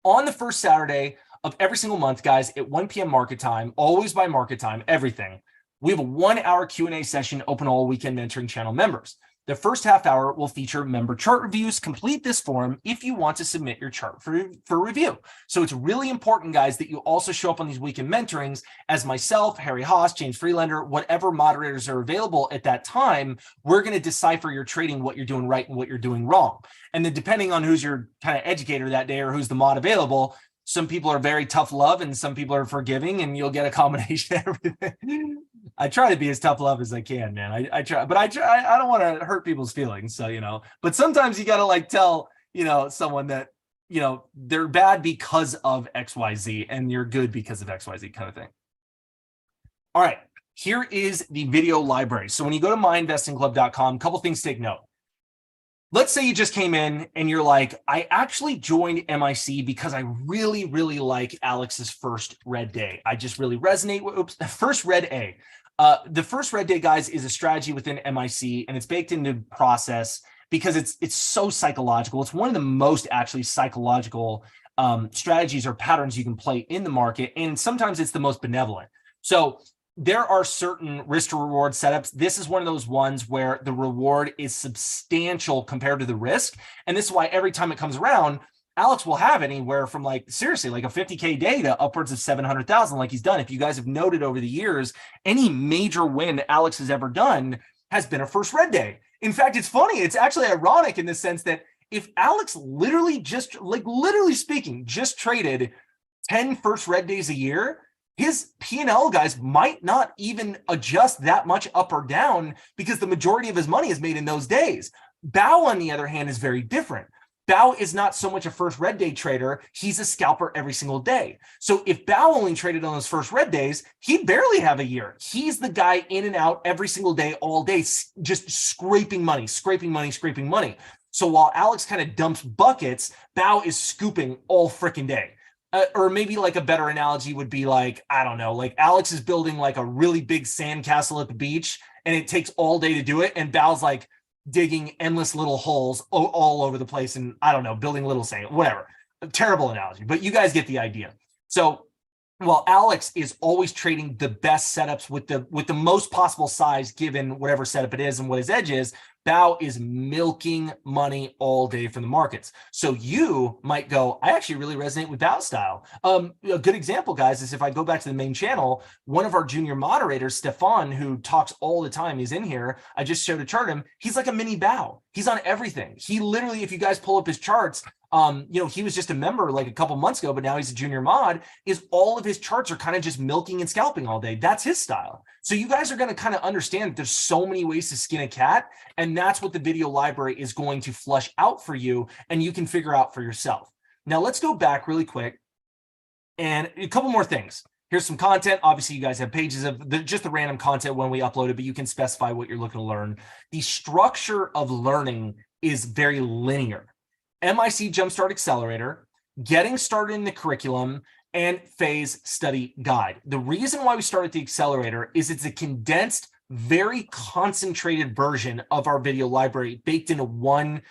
on the first Saturday of every single month, guys, at 1 p.m. market time, always by market time, everything, we have a 1-hour Q&A session open all weekend mentoring channel members. The first half hour will feature member chart reviews. Complete this form if you want to submit your chart for review. So it's really important, guys, that you also show up on these weekend mentorings as myself, Harry Haas, James Freelander, whatever moderators are available at that time. We're going to decipher your trading, what you're doing right and what you're doing wrong. And then depending on who's your kind of educator that day or who's the mod available, some people are very tough love and some people are forgiving, and you'll get a combination of everything. I try to be as tough love as I can, man. I try, but I don't want to hurt people's feelings. So, but sometimes you got to like tell, someone that, they're bad because of XYZ and you're good because of XYZ kind of thing. All right, here is the video library. So when you go to myinvestingclub.com, a couple things to take note. Let's say you just came in and you're like, I actually joined MIC because I really, really like Alex's first red day. I just really resonate with, first red A. The first red day, guys, is a strategy within MIC, and it's baked into process because it's so psychological. It's one of the most actually psychological strategies or patterns you can play in the market. And sometimes it's the most benevolent. So there are certain risk to reward setups. This is one of those ones where the reward is substantial compared to the risk. And this is why every time it comes around, Alex will have anywhere from seriously, like a 50K day to upwards of 700,000 like he's done. If you guys have noted over the years, any major win Alex has ever done has been a first red day. In fact, it's funny. It's actually ironic in the sense that if Alex literally speaking, just traded 10 first red days a year, his P&L, guys, might not even adjust that much up or down because the majority of his money is made in those days. Bao, on the other hand, is very different. Bao is not so much a first red day trader. He's a scalper every single day. So if Bao only traded on those first red days, he'd barely have a year. He's the guy in and out every single day, all day, just scraping money. So while Alex kind of dumps buckets, Bao is scooping all freaking day. Or maybe like a better analogy would be like, I don't know, like Alex is building like a really big sandcastle at the beach and it takes all day to do it. And Bao's like digging endless little holes all over the place. And I don't know, building little sand, whatever. A terrible analogy, but you guys get the idea. So while Alex is always trading the best setups with the most possible size, given whatever setup it is and what his edge is, Bao is milking money all day from the markets. So you might go, I actually really resonate with Bao style. A good example, guys, is if I go back to the main channel, one of our junior moderators, Stefan, who talks all the time, he's in here. I just showed a chart of him. He's like a mini Bao. He's on everything. He literally, if you guys pull up his charts, he was just a member like a couple months ago, but now he's a junior mod, is all of his charts are kind of just milking and scalping all day. That's his style. So you guys are going to kind of understand that there's so many ways to skin a cat. And that's what the video library is going to flush out for you. And you can figure out for yourself. Now let's go back really quick. And a couple more things. Here's some content. Obviously, you guys have pages of just the random content when we upload it, but you can specify what you're looking to learn. The structure of learning is very linear. MIC Jumpstart Accelerator, getting started in the curriculum, and phase study guide. The reason why we started the accelerator is it's a condensed, very concentrated version of our video library baked into one.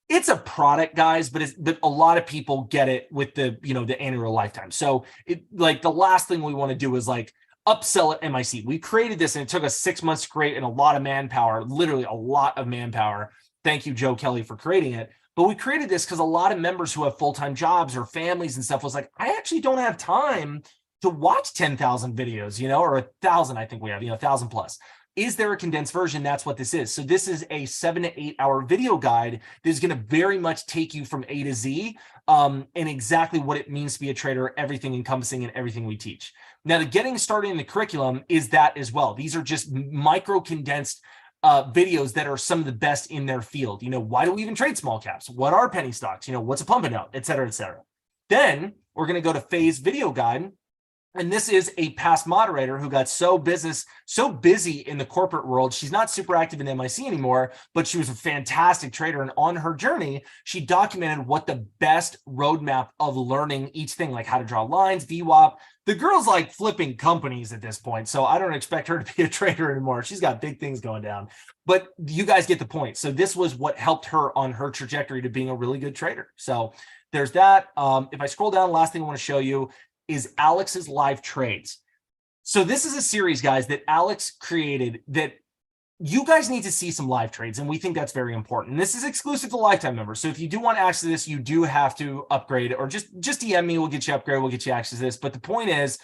It's a product, guys, but a lot of people get it with the annual lifetime. So the last thing we want to do is like upsell at MIC. We created this and it took us 6 months to create and a lot of manpower, literally a lot of manpower. Thank you, Joe Kelly, for creating it. But we created this because a lot of members who have full-time jobs or families and stuff was like, I actually don't have time to watch 10,000 videos, or 1,000, I think we have, 1,000 plus. Is there a condensed version? That's what this is. So this is a 7 to 8 hour video guide that is going to very much take you from A to Z and exactly what it means to be a trader, everything encompassing and everything we teach. Now, the getting started in the curriculum is that as well. These are just micro condensed videos that are some of the best in their field. Why do we even trade small caps? What are penny stocks? What's a pump and out, et cetera, et cetera. Then we're going to go to phase video guide. And this is a past moderator who got so busy in the corporate world. She's not super active in MIC anymore, but she was a fantastic trader. And on her journey, she documented what the best roadmap of learning each thing, like how to draw lines, VWAP. The girl's like flipping companies at this point. So I don't expect her to be a trader anymore. She's got big things going down, but you guys get the point. So this was what helped her on her trajectory to being a really good trader. So there's that. If I scroll down, last thing I want to show you is Alex's live trades. So this is a series, guys, that Alex created that you guys need to see some live trades, and we think that's very important. And this is exclusive to lifetime members. So if you do want access to this, you do have to upgrade, or just DM me. We'll get you upgrade. We'll get you access to this. But the point is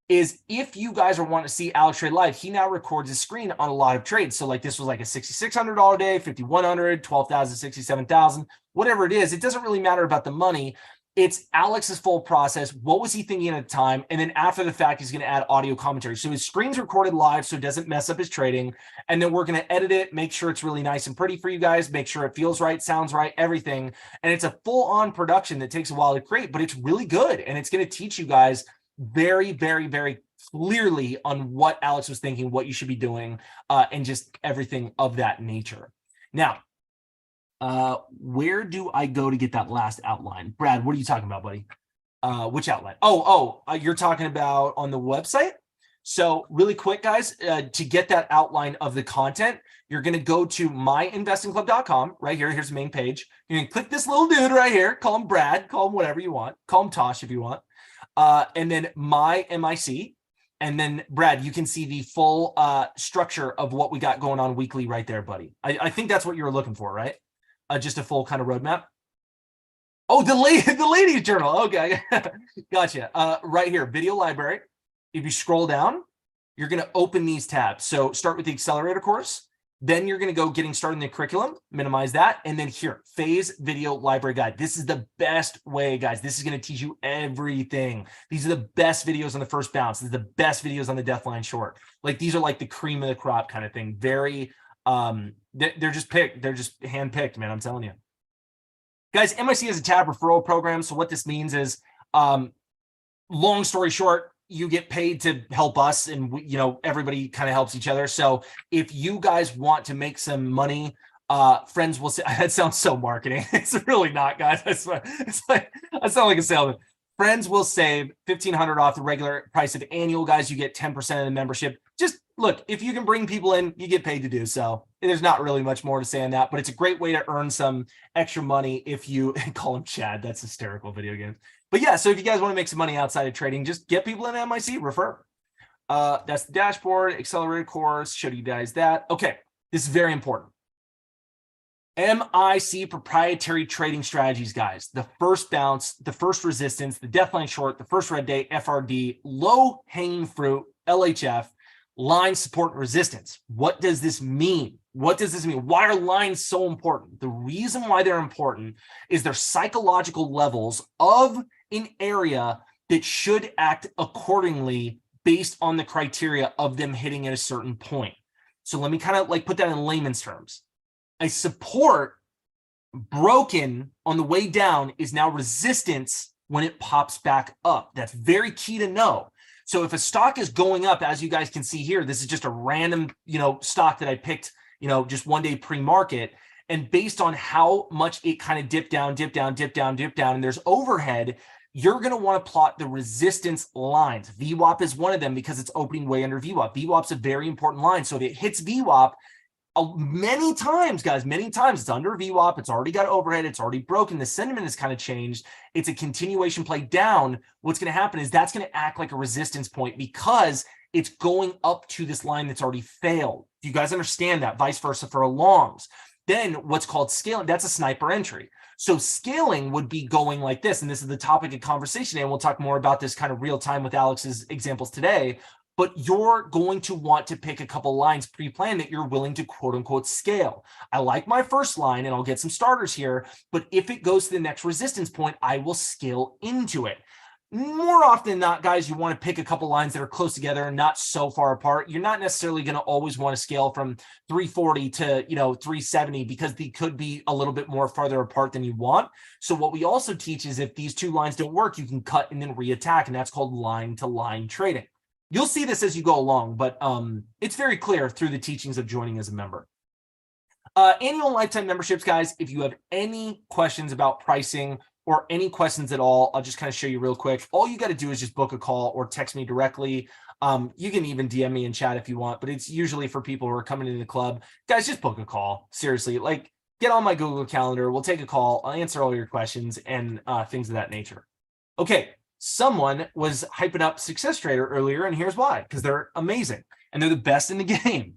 if you guys are wanting to see Alex trade live, he now records his screen on a lot of trades. So like this was like a $6,600 day, 5,100, 12,000, 67,000, whatever it is. It doesn't really matter about the money. It's Alex's full process. What was he thinking at the time? And then after the fact, he's going to add audio commentary. So his screen's recorded live so it doesn't mess up his trading. And then we're going to edit it, make sure it's really nice and pretty for you guys, make sure it feels right, sounds right, everything. And it's a full-on production that takes a while to create, but it's really good. And it's going to teach you guys very, very, very clearly on what Alex was thinking, what you should be doing, and just everything of that nature. Now, where do I go to get that last outline? Brad, what are you talking about, buddy? Which outline? You're talking about on the website? So really quick, guys, to get that outline of the content, you're going to go to myinvestingclub.com right here. Here's the main page. You're going to click this little dude right here. Call him Brad. Call him whatever you want. Call him Tosh if you want. And then my MIC. And then, Brad, you can see the full structure of what we got going on weekly right there, buddy. I think that's what you were looking for, right? Just a full kind of roadmap. Oh, the ladies journal. Okay, gotcha. Right here, video library. If you scroll down, you're going to open these tabs. So start with the accelerator course. Then you're going to go getting started in the curriculum, minimize that. And then here, phase video library guide. This is the best way, guys. This is going to teach you everything. These are the best videos on the first bounce. These are the best videos on the deathline short. Like these are like the cream of the crop kind of thing. Very, they're just picked. They're just hand-picked, man. I'm telling you. Guys, MIC has a tab referral program. So what this means is, long story short, you get paid to help us, and we, everybody kind of helps each other. So if you guys want to make some money, friends will say, that sounds so marketing. It's really not, guys. I sound like a salesman. Friends will save $1,500 off the regular price of annual, guys. You get 10% of the membership. Just look, if you can bring people in, you get paid to do so. There's not really much more to say on that, but it's a great way to earn some extra money if you call him Chad. That's hysterical, video games. But yeah, so if you guys want to make some money outside of trading, just get people in MIC, refer. That's the dashboard, accelerated course, showed you guys that. Okay, this is very important. MIC proprietary trading strategies, guys. The first bounce, the first resistance, the deathline short, the first red day, FRD, low hanging fruit, LHF, line support and resistance. What does this mean? What does this mean? Why are lines so important? The reason why they're important is they're psychological levels of an area that should act accordingly based on the criteria of them hitting at a certain point. So let me kind of like put that in layman's terms. A support broken on the way down is now resistance when it pops back up. That's very key to know. So if a stock is going up, as you guys can see here, this is just a random, stock that I picked, just one day pre-market. And based on how much it kind of dipped down, and there's overhead, you're going to want to plot the resistance lines. VWAP is one of them because it's opening way under VWAP. VWAP's a very important line. So if it hits VWAP, many times, guys, it's under VWAP. It's already got overhead. It's already broken. The sentiment has kind of changed. It's a continuation play down. What's going to happen is that's going to act like a resistance point because it's going up to this line that's already failed. You guys understand that? Vice versa for a longs. Then what's called scaling, that's a sniper entry. So scaling would be going like this. And this is the topic of conversation. And we'll talk more about this kind of real time with Alex's examples today. But you're going to want to pick a couple lines pre-planned that you're willing to quote unquote scale. I like my first line and I'll get some starters here, but if it goes to the next resistance point, I will scale into it. More often than not, guys, you want to pick a couple lines that are close together and not so far apart. You're not necessarily going to always want to scale from 340 to 370 because they could be a little bit more farther apart than you want. So what we also teach is if these two lines don't work, you can cut and then reattack, and that's called line to line trading. You'll see this as you go along, but it's very clear through the teachings of joining as a member. Annual and lifetime memberships, guys, if you have any questions about pricing or any questions at all, I'll just kind of show you real quick. All you got to do is just book a call or text me directly. You can even DM me in chat if you want, but it's usually for people who are coming into the club. Guys, just book a call. Seriously, like get on my Google Calendar. We'll take a call. I'll answer all your questions and things of that nature. Okay. Someone was hyping up Success Trader earlier, and here's why, because they're amazing and they're the best in the game.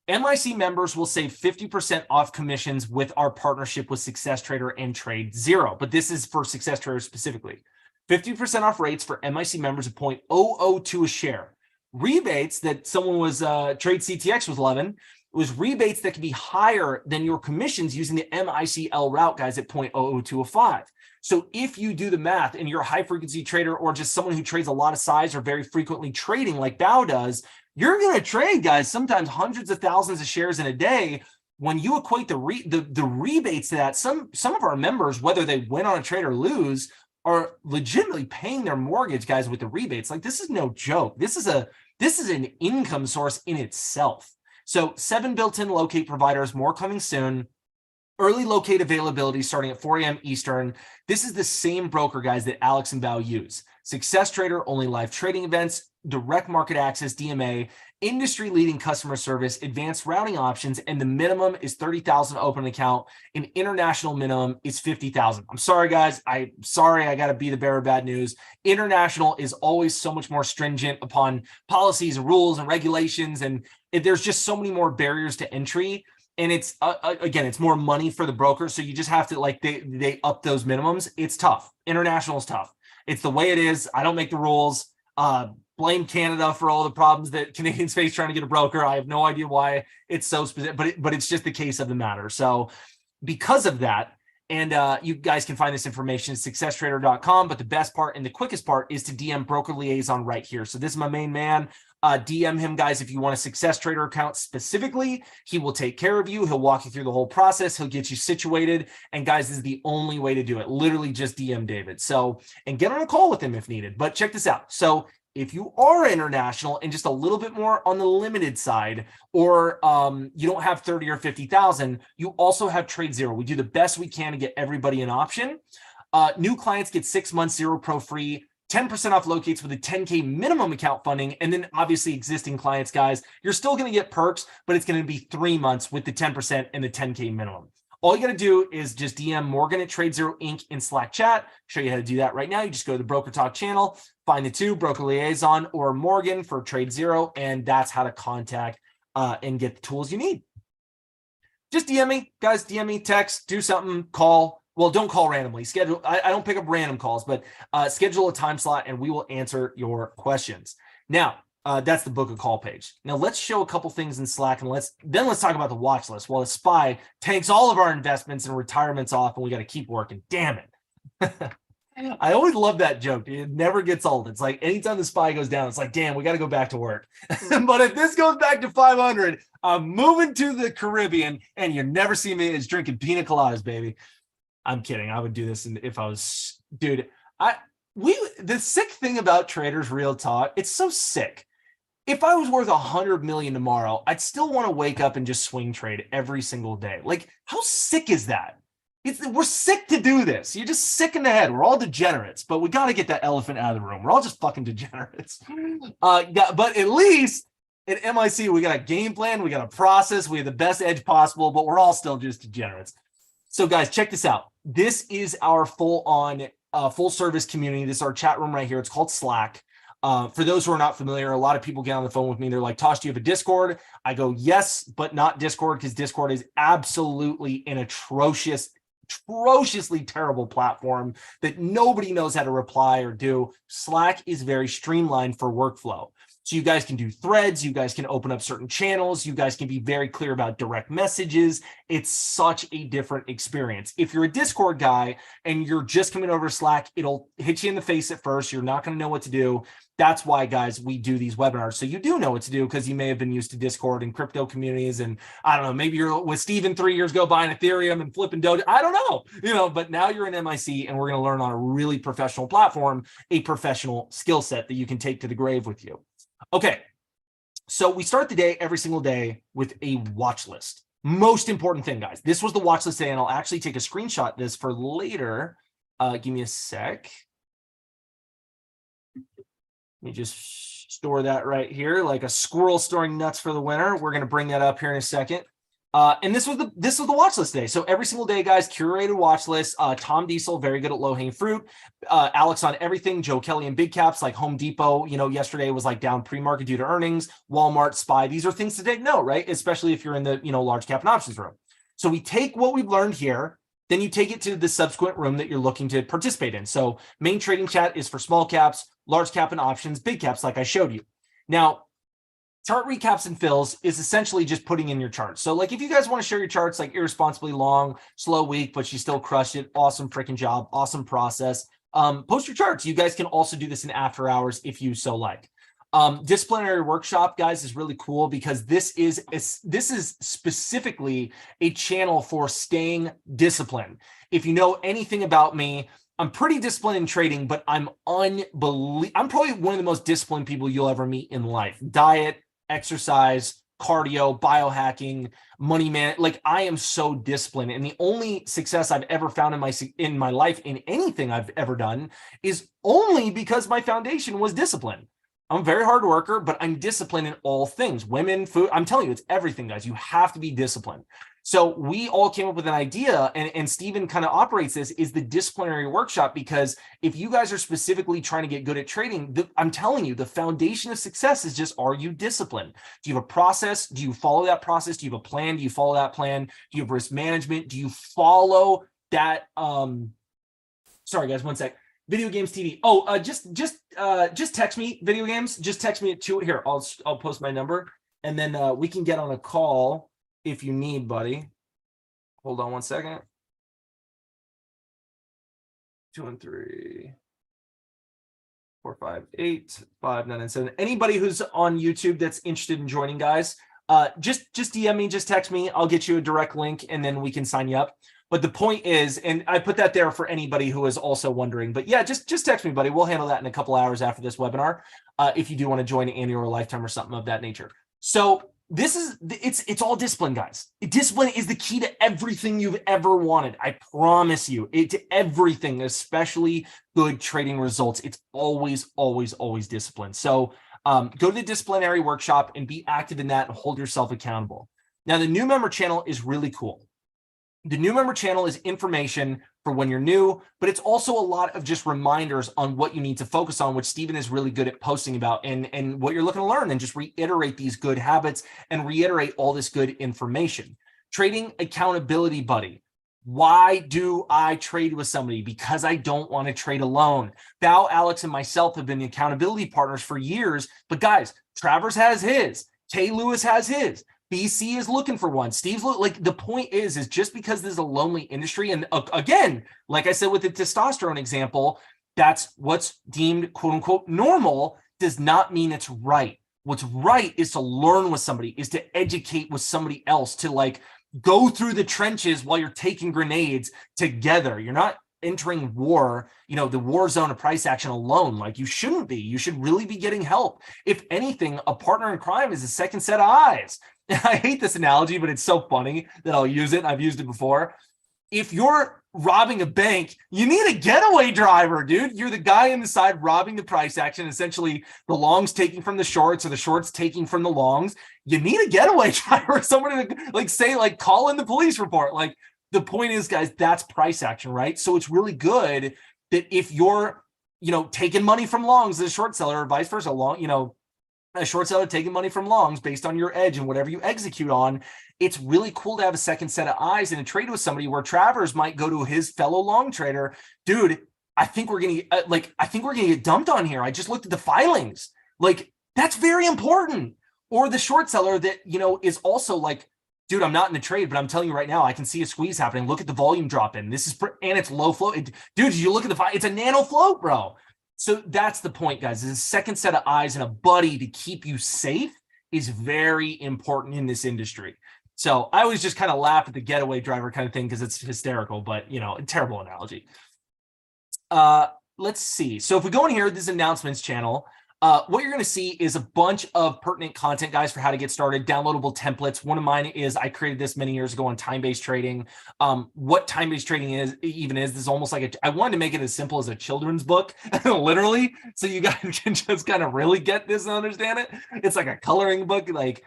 MIC members will save 50% off commissions with our partnership with Success Trader and Trade Zero, but this is for Success Trader specifically. 50% off rates for MIC members at 0.002 a share. Rebates that someone was Trade CTX was loving was rebates that can be higher than your commissions using the MICL route, guys, at 0.00205. So if you do the math and you're a high frequency trader or just someone who trades a lot of size or very frequently trading like Bao does, you're going to trade, guys, sometimes hundreds of thousands of shares in a day. When you equate the rebates to that, some of our members, whether they win on a trade or lose, are legitimately paying their mortgage, guys, with the rebates. Like, this is no joke. This is an income source in itself. So 7 built-in locate providers, more coming soon. Early locate availability starting at 4 a.m. Eastern. This is the same broker, guys, that Alex and Bao use. Success Trader, only live trading events, direct market access, DMA, industry-leading customer service, advanced routing options, and the minimum is 30,000 to open an account. An international minimum is 50,000. I'm sorry, guys. I got to be the bearer of bad news. International is always so much more stringent upon policies, rules, and regulations, and there's just so many more barriers to entry. And it's again, it's more money for the broker. So you just have to, like, they up those minimums. It's tough. International is tough. It's the way it is. I don't make the rules. Blame Canada for all the problems that Canadians face trying to get a broker. I have no idea why it's so specific, but it's just the case of the matter. So because of that, and you guys can find this information at successtrader.com, but the best part and the quickest part is to DM Broker Liaison right here. So this is my main man. DM him, guys, if you want a Success Trader account specifically. He will take care of you. He'll walk you through the whole process. He'll get you situated. And guys, this is the only way to do it. Literally just DM David. So, and get on a call with him if needed. But check this out. So if you are international and just a little bit more on the limited side, or you don't have 30 or 50,000, you also have Trade Zero. We do the best we can to get everybody an option. New clients get 6 months Zero Pro free, 10% off locates with a 10K minimum account funding. And then obviously existing clients, guys, you're still going to get perks, but it's going to be 3 months with the 10% and the 10K minimum. All you got to do is just DM Morgan at Trade Zero Inc. in Slack chat. Show you how to do that right now. You just go to the Broker Talk channel, find the two, Broker Liaison or Morgan for Trade Zero, and that's how to contact and get the tools you need. Just DM me, guys. DM me, text, do something, call. Well, don't call randomly. Schedule. I don't pick up random calls, but schedule a time slot and we will answer your questions. Now, that's the book a call page. Now let's show a couple things in Slack, and let's talk about the watch list. While the SPY tanks all of our investments and retirements off, and we got to keep working. Damn it. I always love that joke. It never gets old. It's like anytime the SPY goes down, it's like, damn, we got to go back to work. But if this goes back to 500, I'm moving to the Caribbean, and you never see me as drinking pina coladas, baby. I'm kidding. I would do this if I was, dude. The sick thing about traders, real talk, it's so sick. If I was worth 100 million tomorrow, I'd still want to wake up and just swing trade every single day. Like, how sick is that? We're sick to do this. You're just sick in the head. We're all degenerates, but we got to get that elephant out of the room. We're all just fucking degenerates. But at least at MIC, we got a game plan. We got a process. We have the best edge possible, but we're all still just degenerates. So guys, check this out. This is our full-on, full-service community. This is our chat room right here. It's called Slack. For those who are not familiar, a lot of people get on the phone with me. They're like, Tosh, do you have a Discord? I go, yes, but not Discord, because Discord is absolutely an atrociously terrible platform that nobody knows how to reply or do. Slack is very streamlined for workflow. So you guys can do threads, you guys can open up certain channels, you guys can be very clear about direct messages. It's such a different experience. If you're a Discord guy and you're just coming over to Slack, it'll hit you in the face at first. You're not going to know what to do. That's why, guys, we do these webinars. So you do know what to do, because you may have been used to Discord and crypto communities. And I don't know, maybe you're with Steven 3 years ago buying Ethereum and flipping Doge. I don't know, but now you're in MIC and we're going to learn on a really professional platform, a professional skill set that you can take to the grave with you. Okay, so we start the day every single day with a watch list. Most important thing, guys. This was the watch list today, and I'll actually take a screenshot of this for later. Give me a sec. Let me just store that right here, like a squirrel storing nuts for the winter. We're going to bring that up here in a second. And this was the watch list today. So every single day, guys, curated watch list. Tom Diesel, very good at low hanging fruit. Alex on everything. Joe Kelly and big caps like Home Depot. Yesterday was like down pre-market due to earnings. Walmart, SPY. These are things to take note, right? Especially if you're in the large cap and options room. So we take what we've learned here. Then you take it to the subsequent room that you're looking to participate in. So main trading chat is for small caps, large cap and options, big caps, like I showed you. Now, chart recaps and fills is essentially just putting in your charts. So like if you guys want to share your charts, like irresponsibly long, slow week, but you still crushed it, awesome freaking job, awesome process. Post your charts. You guys can also do this in after hours if you so like. Disciplinary workshop, guys, is really cool because this is specifically a channel for staying disciplined. If you know anything about me, I'm pretty disciplined in trading, but I'm probably one of the most disciplined people you'll ever meet in life. Diet, exercise, cardio, biohacking, money man. Like I am so disciplined. And the only success I've ever found in my life in anything I've ever done is only because my foundation was discipline. I'm a very hard worker, but I'm disciplined in all things. Women, food, I'm telling you, it's everything, guys. You have to be disciplined. So we all came up with an idea, and Steven kind of operates this, is the disciplinary workshop, because if you guys are specifically trying to get good at trading, I'm telling you, the foundation of success is just, are you disciplined? Do you have a process? Do you follow that process? Do you have a plan? Do you follow that plan? Do you have risk management? Do you follow that? Sorry, guys, one sec. Video games TV. Oh, just text me video games. Just text me at 2 here. I'll post my number, and then we can get on a call if you need, buddy. Hold on one second. 213 458 5997. Anybody who's on YouTube that's interested in joining, guys, just DM me, just text me. I'll get you a direct link, and then we can sign you up. But the point is, and I put that there for anybody who is also wondering, but yeah, just text me, buddy. We'll handle that in a couple hours after this webinar, if you do want to join annual or lifetime or something of that nature. So it's all discipline, guys. Discipline is the key to everything you've ever wanted. I promise you, to everything, especially good trading results. It's always, always, always discipline. So go to the disciplinary workshop and be active in that and hold yourself accountable. Now, the new member channel is really cool. The new member channel is information for when you're new, but it's also a lot of just reminders on what you need to focus on, which Steven is really good at posting about, and what you're looking to learn, and just reiterate these good habits and reiterate all this good information. Trading accountability buddy. Why do I trade with somebody? Because I don't want to trade alone. Val, Alex, and myself have been accountability partners for years, but guys, Travers has his, Kay Lewis has his. BC is looking for one. Steve's like, the point is just because this is a lonely industry, and again, like I said with the testosterone example, that's what's deemed quote unquote normal, does not mean it's right. What's right is to learn with somebody, is to educate with somebody else, to like go through the trenches while you're taking grenades together. You're not entering war, the war zone of price action alone. Like you shouldn't be. You should really be getting help. If anything, a partner in crime is a second set of eyes. I hate this analogy, but it's so funny that I'll use it. I've used it before. If you're robbing a bank, you need a getaway driver, dude. You're the guy on the side robbing the price action, essentially the longs taking from the shorts or the shorts taking from the longs. You need a getaway driver, someone to call in the police report. Like the point is, guys, that's price action, right? So it's really good that if you're, taking money from longs as a short seller or vice versa, a short seller taking money from longs based on your edge and whatever you execute on, it's really cool to have a second set of eyes in a trade with somebody where Travers might go to his fellow long trader. Dude, I think we're going to get dumped on here. I just looked at the filings. Like that's very important. Or the short seller that, is also like, dude, I'm not in the trade, but I'm telling you right now, I can see a squeeze happening. Look at the volume drop in. And it's low flow. Dude, did you look at it's a nano float, bro. So that's the point, guys. Is a second set of eyes and a buddy to keep you safe is very important in this industry. So I always just kind of laugh at the getaway driver kind of thing because it's hysterical, but a terrible analogy. Let's see. So if we go in here, this announcements channel, what you're going to see is a bunch of pertinent content, guys, for how to get started, downloadable templates. One of mine is, I created this many years ago on time-based trading. What time-based trading is, this is almost like I wanted to make it as simple as a children's book, literally, so you guys can just kind of really get this and understand it. It's like a coloring book. Like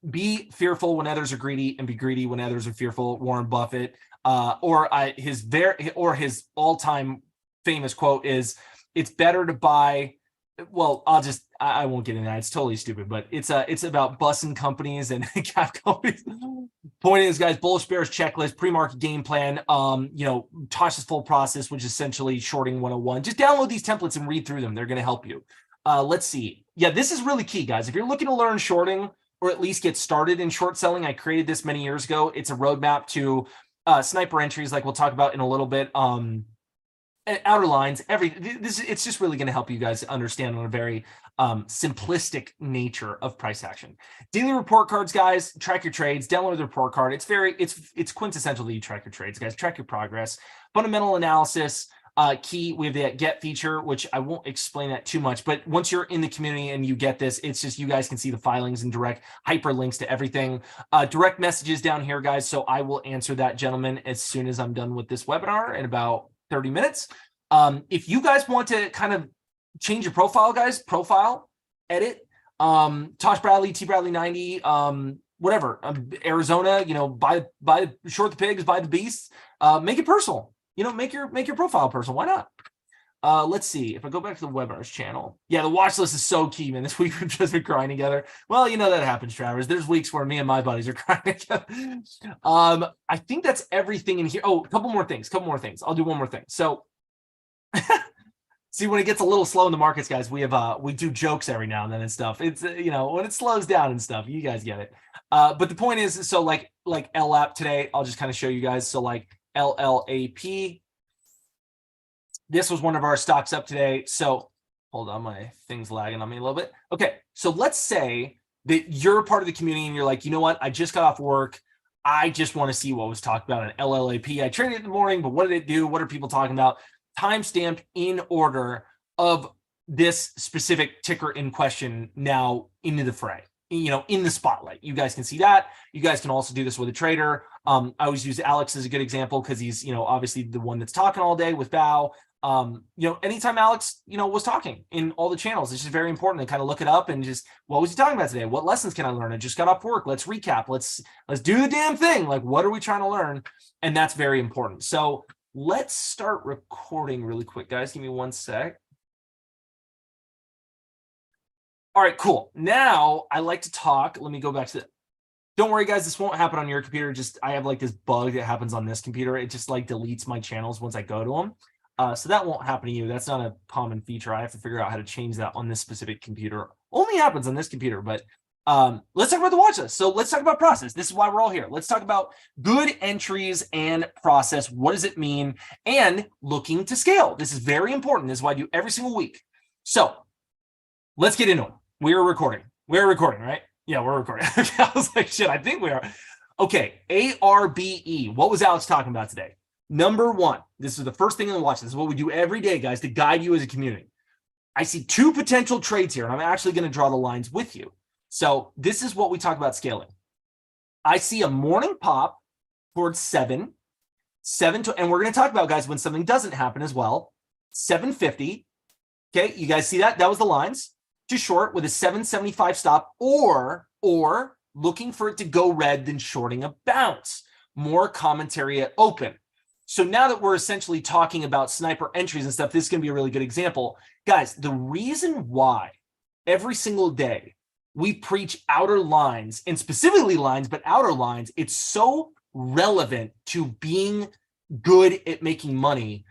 Be fearful when others are greedy and be greedy when others are fearful. Warren Buffett, his all-time famous quote is, it's better to buy, well, I won't get into that. It's totally stupid, but it's about bussing companies and cap companies. Point is, guys, bullish bearish checklist, pre-market game plan, Tosh's full process, which is essentially shorting 101. Just download these templates and read through them. They're going to help you. Let's see. Yeah, this is really key, guys. If you're looking to learn shorting or at least get started in short selling, I created this many years ago. It's a roadmap to sniper entries, like we'll talk about in a little bit. Outer lines, it's just really going to help you guys understand on a very simplistic nature of price action. Daily report cards, guys, track your trades, download the report card. It's quintessential that you track your trades, guys. Track your progress. Fundamental analysis, key. We have the get feature, which I won't explain that too much, but once you're in the community and you get this, it's just you guys can see the filings and direct hyperlinks to everything. Direct messages down here, guys. So I will answer that, gentleman, as soon as I'm done with this webinar in about 30 minutes. If you guys want to kind of change your profile, guys, edit, TBradley, TBradley 90, whatever, Arizona, buy short the pigs, buy the beasts, make it personal, make your profile personal. Why not? Let's see if I go back to the webinars channel. Yeah, the watch list is so key, man. This week we've just been crying together. Well, that happens, Travers. There's weeks where me and my buddies are crying together. I think that's everything in here. Oh, a couple more things. I'll do one more thing. So see, when it gets a little slow in the markets, guys, we do jokes every now and then and stuff. It's when it slows down and stuff, you guys get it. But the point is, so like LAP today, I'll just kind of show you guys. So like LLAP, this was one of our stocks up today. So hold on, my thing's lagging on me a little bit. Okay, so let's say that you're a part of the community and you're like, you know what? I just got off work. I just want to see what was talked about in LLAP. I traded it in the morning, but what did it do? What are people talking about? Timestamped in order of this specific ticker in question now into the fray, in the spotlight. You guys can see that. You guys can also do this with a trader. I always use Alex as a good example because he's, obviously the one that's talking all day with Bao. Anytime Alex, was talking in all the channels, it's just very important to kind of look it up and just, what was he talking about today? What lessons can I learn? I just got off work. Let's recap. Let's do the damn thing. Like, what are we trying to learn? And that's very important. So let's start recording really quick, guys. Give me one sec. All right, cool. Now I like to talk. Let me go back to the, don't worry, guys. This won't happen on your computer. Just, I have like this bug that happens on this computer. It just like deletes my channels once I go to them. So that won't happen to you. That's not a common feature. I have to figure out how to change that on this specific computer. Only happens on this computer, but let's talk about the watch list. So let's talk about process. This is why we're all here. Let's talk about good entries and process. What does it mean? And looking to scale. This is very important. This is what I do every single week. So let's get into it. We're recording, right? Yeah, we're recording. I was like, shit, I think we are. Okay, ARBE. What was Alex talking about today? Number one, this is the first thing in the watch list. This is what we do every day, guys, to guide you as a community. I see two potential trades here, and I'm actually going to draw the lines with you. So this is what we talk about scaling. I see a morning pop towards 7 to, and we're going to talk about, guys, when something doesn't happen as well. 750. Okay, you guys see that? That was the lines. To short with a 775 stop, or looking for it to go red, then shorting a bounce. More commentary at open. So now that we're essentially talking about sniper entries and stuff, this is going to be a really good example. Guys, the reason why every single day we preach outer lines, and specifically lines, but outer lines, it's so relevant to being good at making money,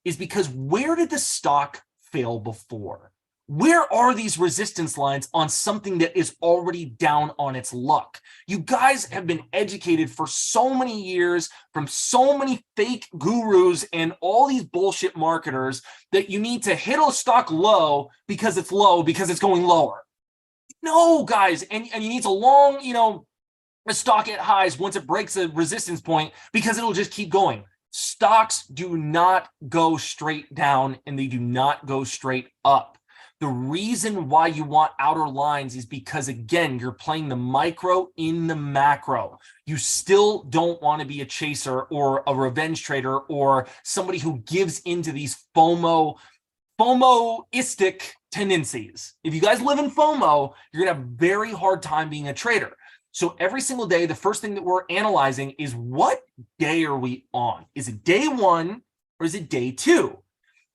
is because where did the stock fail before? Where are these resistance lines on something that is already down on its luck? You guys have been educated for so many years from so many fake gurus and all these bullshit marketers that you need to hit a stock low because it's going lower. No, guys, and you need to long, a stock at highs once it breaks a resistance point because it'll just keep going. Stocks do not go straight down and they do not go straight up. The reason why you want outer lines is because, again, you're playing the micro in the macro. You still don't want to be a chaser or a revenge trader or somebody who gives into these FOMO FOMO-istic tendencies. If you guys live in FOMO, you're gonna have a very hard time being a trader. So every single day, the first thing that we're analyzing is what day are we on? Is it day one or is it day two?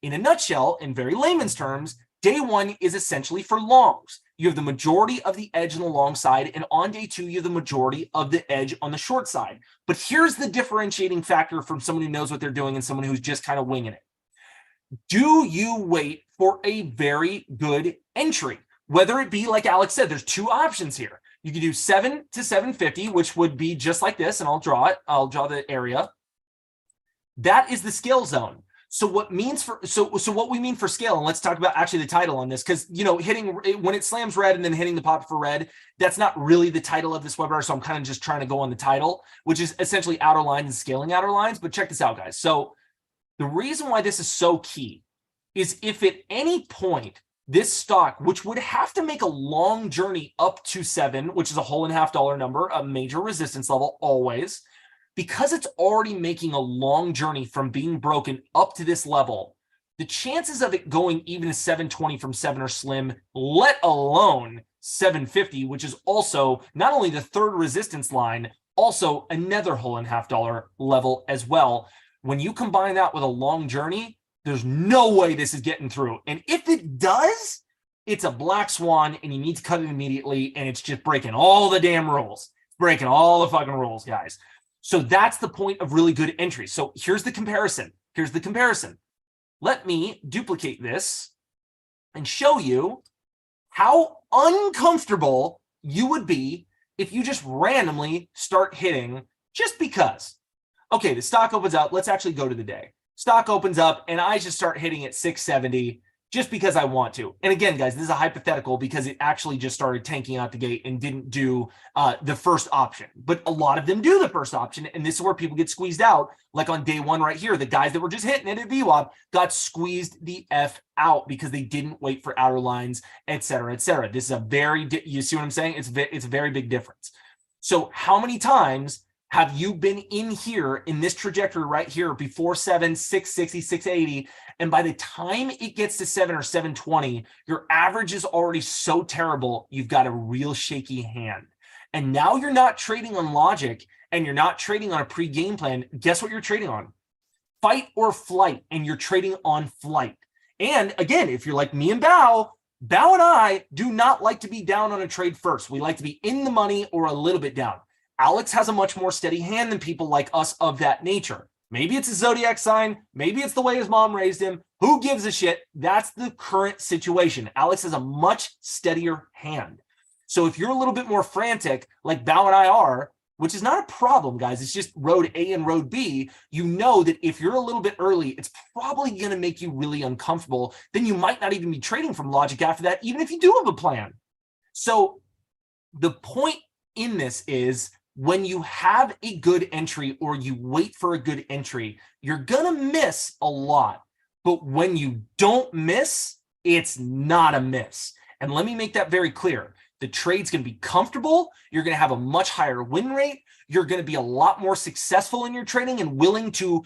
In a nutshell, in very layman's terms, day one is essentially for longs. You have the majority of the edge on the long side, and on day two, you have the majority of the edge on the short side. But here's the differentiating factor from someone who knows what they're doing and someone who's just kind of winging it. Do you wait for a very good entry? Whether it be, like Alex said, there's two options here. You can do 7 to 750, which would be just like this, and I'll draw it. I'll draw the area. That is the scale zone. So what means for what we mean for scale, and let's talk about actually the title on this, because hitting when it slams red and then hitting the pop for red, that's not really the title of this webinar. So I'm kind of just trying to go on the title, which is essentially outer lines and scaling outer lines. But check this out, guys. So the reason why this is so key is if at any point this stock, which would have to make a long journey up to 7, which is a $1.5 number, a major resistance level always, because it's already making a long journey from being broken up to this level, the chances of it going even to 720 from 7 are slim, let alone 750, which is also not only the third resistance line, also another $1.5 level as well. When you combine that with a long journey, there's no way this is getting through. And if it does, it's a black swan and you need to cut it immediately. And it's just breaking all the damn rules. Breaking all the fucking rules, guys. So that's the point of really good entry. So here's the comparison. Here's the comparison. Let me duplicate this and show you how uncomfortable you would be if you just randomly start hitting just because. Okay, the stock opens up. Let's actually go to the day. Stock opens up and I just start hitting at 670 just because I want to. And again, guys, this is a hypothetical because it actually just started tanking out the gate and didn't do the first option. But a lot of them do the first option, and this is where people get squeezed out. Like on day one right here, the guys that were just hitting it at VWAP got squeezed the F out because they didn't wait for outer lines, et cetera, et cetera. This is a very, you see what I'm saying? It's a very big difference. So how many times have you been in here in this trajectory right here before 7, 660, 680, and by the time it gets to 7 or 720, your average is already so terrible, you've got a real shaky hand. And now you're not trading on logic and you're not trading on a pre-game plan. Guess what you're trading on? Fight or flight, and you're trading on flight. And again, if you're like me and Bao and I do not like to be down on a trade first. We like to be in the money or a little bit down. Alex has a much more steady hand than people like us of that nature. Maybe it's a zodiac sign. Maybe it's the way his mom raised him. Who gives a shit? That's the current situation. Alex has a much steadier hand. So if you're a little bit more frantic, like Bao and I are, which is not a problem, guys, it's just road A and road B, you know that if you're a little bit early, it's probably going to make you really uncomfortable. Then you might not even be trading from logic after that, even if you do have a plan. So the point in this is, when you have a good entry or you wait for a good entry, you're going to miss a lot. But when you don't miss, it's not a miss. And let me make that very clear. The trade's going to be comfortable. You're going to have a much higher win rate. You're going to be a lot more successful in your trading and willing to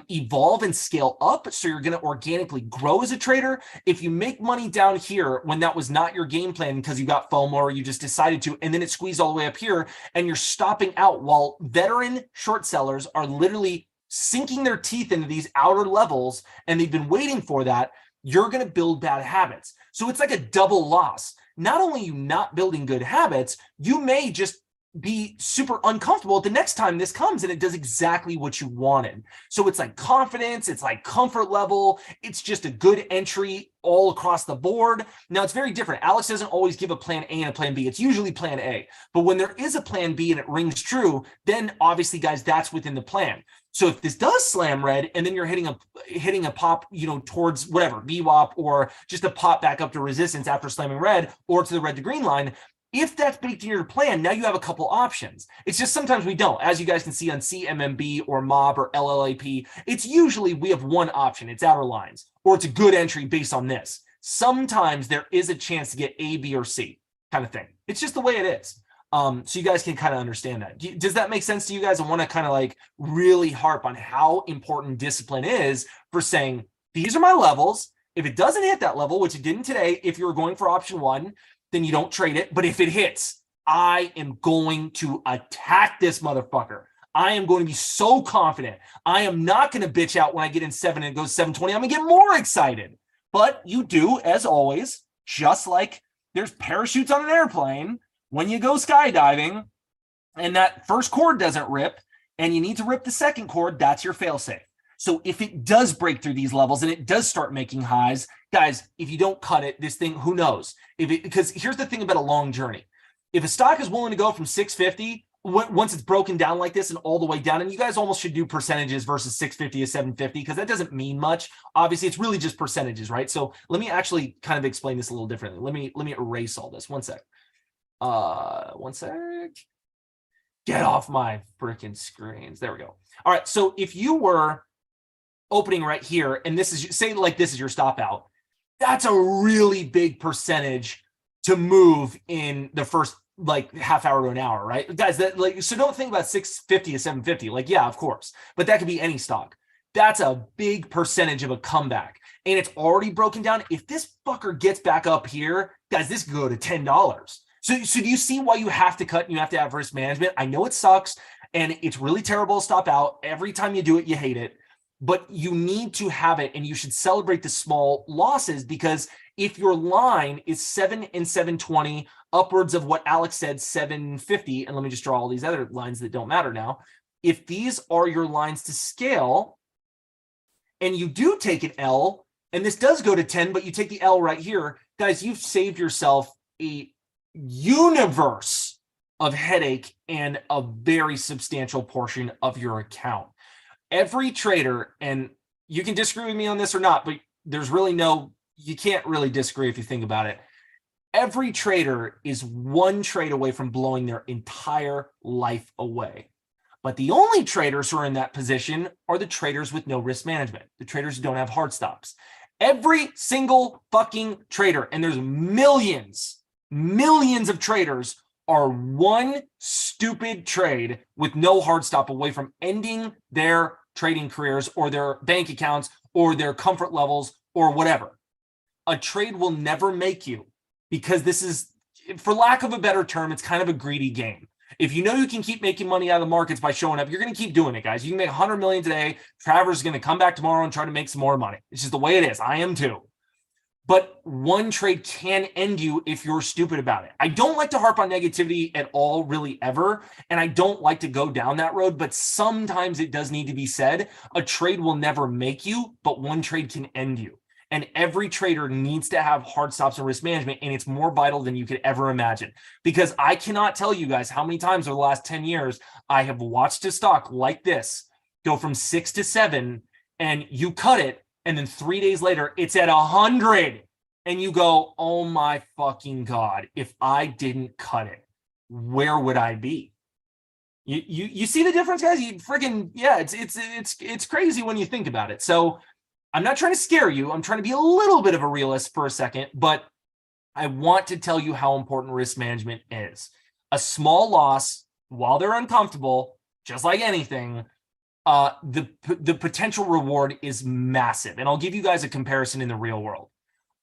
evolve and scale up. So you're going to organically grow as a trader. If you make money down here when that was not your game plan because you got FOMO or you just decided to, and then it squeezed all the way up here and you're stopping out while veteran short sellers are literally sinking their teeth into these outer levels and they've been waiting for that, you're going to build bad habits. So it's like a double loss. Not only are you not building good habits, you may just be super uncomfortable the next time this comes and it does exactly what you wanted. So it's like confidence, it's like comfort level, it's just a good entry all across the board. Now it's very different. Alex doesn't always give a plan A and a plan B. It's usually plan A. But when there is a plan B and it rings true, then obviously, guys, that's within the plan. So if this does slam red and then you're hitting a pop, towards whatever, VWAP, or just a pop back up to resistance after slamming red or to the red to green line, if that's baked in your plan, now you have a couple options. It's just sometimes we don't. As you guys can see on CMMB or MOB or LLAP, it's usually we have one option. It's outer lines, or it's a good entry based on this. Sometimes there is a chance to get A, B, or C kind of thing. It's just the way it is. So you guys can kind of understand that. Does that make sense to you guys? I want to kind of like really harp on how important discipline is for saying, these are my levels. If it doesn't hit that level, which it didn't today, if you're going for option one, then you don't trade it. But if it hits, I am going to attack this motherfucker. I am going to be so confident. I am not going to bitch out when I get in 7 and it goes 720. I'm going to get more excited. But you do, as always, just like there's parachutes on an airplane, when you go skydiving and that first cord doesn't rip and you need to rip the second cord, that's your failsafe. So if it does break through these levels and it does start making highs, guys, if you don't cut it, this thing, who knows? Because here's the thing about a long journey. If a stock is willing to go from 650, once it's broken down like this and all the way down, and you guys almost should do percentages versus 650 to 750, because that doesn't mean much. Obviously, it's really just percentages, right? So let me actually kind of explain this a little differently. Let me erase all this. One sec. One sec. Get off my freaking screens. There we go. All right. So if you were opening right here, and this is, say like this is your stop out, that's a really big percentage to move in the first like half hour to an hour, right? Guys, that like, so don't think about 650 to 750. Like, yeah, of course, but that could be any stock. That's a big percentage of a comeback. And it's already broken down. If this fucker gets back up here, guys, this could go to $10. So do you see why you have to cut and you have to have risk management? I know it sucks and it's really terrible to stop out. Every time you do it, you hate it. But you need to have it, and you should celebrate the small losses, because if your line is 7 and 720, upwards of what Alex said, 750, and let me just draw all these other lines that don't matter now. If these are your lines to scale, and you do take an L, and this does go to 10, but you take the L right here, guys, you've saved yourself a universe of headache and a very substantial portion of your account. Every trader, and you can disagree with me on this or not, but there's really you can't really disagree if you think about it. Every trader is one trade away from blowing their entire life away. But the only traders who are in that position are the traders with no risk management, the traders who don't have hard stops. Every single fucking trader, and there's millions of traders, are one stupid trade with no hard stop away from ending their trading careers or their bank accounts or their comfort levels or whatever. A trade will never make you, because this is, for lack of a better term, it's kind of a greedy game. If you know you can keep making money out of the markets by showing up, you're going to keep doing it, guys. You can make 100 million today. Travers is going to come back tomorrow and try to make some more money. It's just the way it is. I am too. But one trade can end you if you're stupid about it. I don't like to harp on negativity at all, really, ever. And I don't like to go down that road, but sometimes it does need to be said. A trade will never make you, but one trade can end you. And every trader needs to have hard stops and risk management, and it's more vital than you could ever imagine. Because I cannot tell you guys how many times over the last 10 years I have watched a stock like this go from 6 to 7, and you cut it, and then 3 days later, it's at 100. And you go, oh my fucking God, if I didn't cut it, where would I be? You see the difference, guys? You freaking, yeah, it's crazy when you think about it. So I'm not trying to scare you. I'm trying to be a little bit of a realist for a second, but I want to tell you how important risk management is. A small loss, while they're uncomfortable, just like anything, the potential reward is massive. And I'll give you guys a comparison in the real world.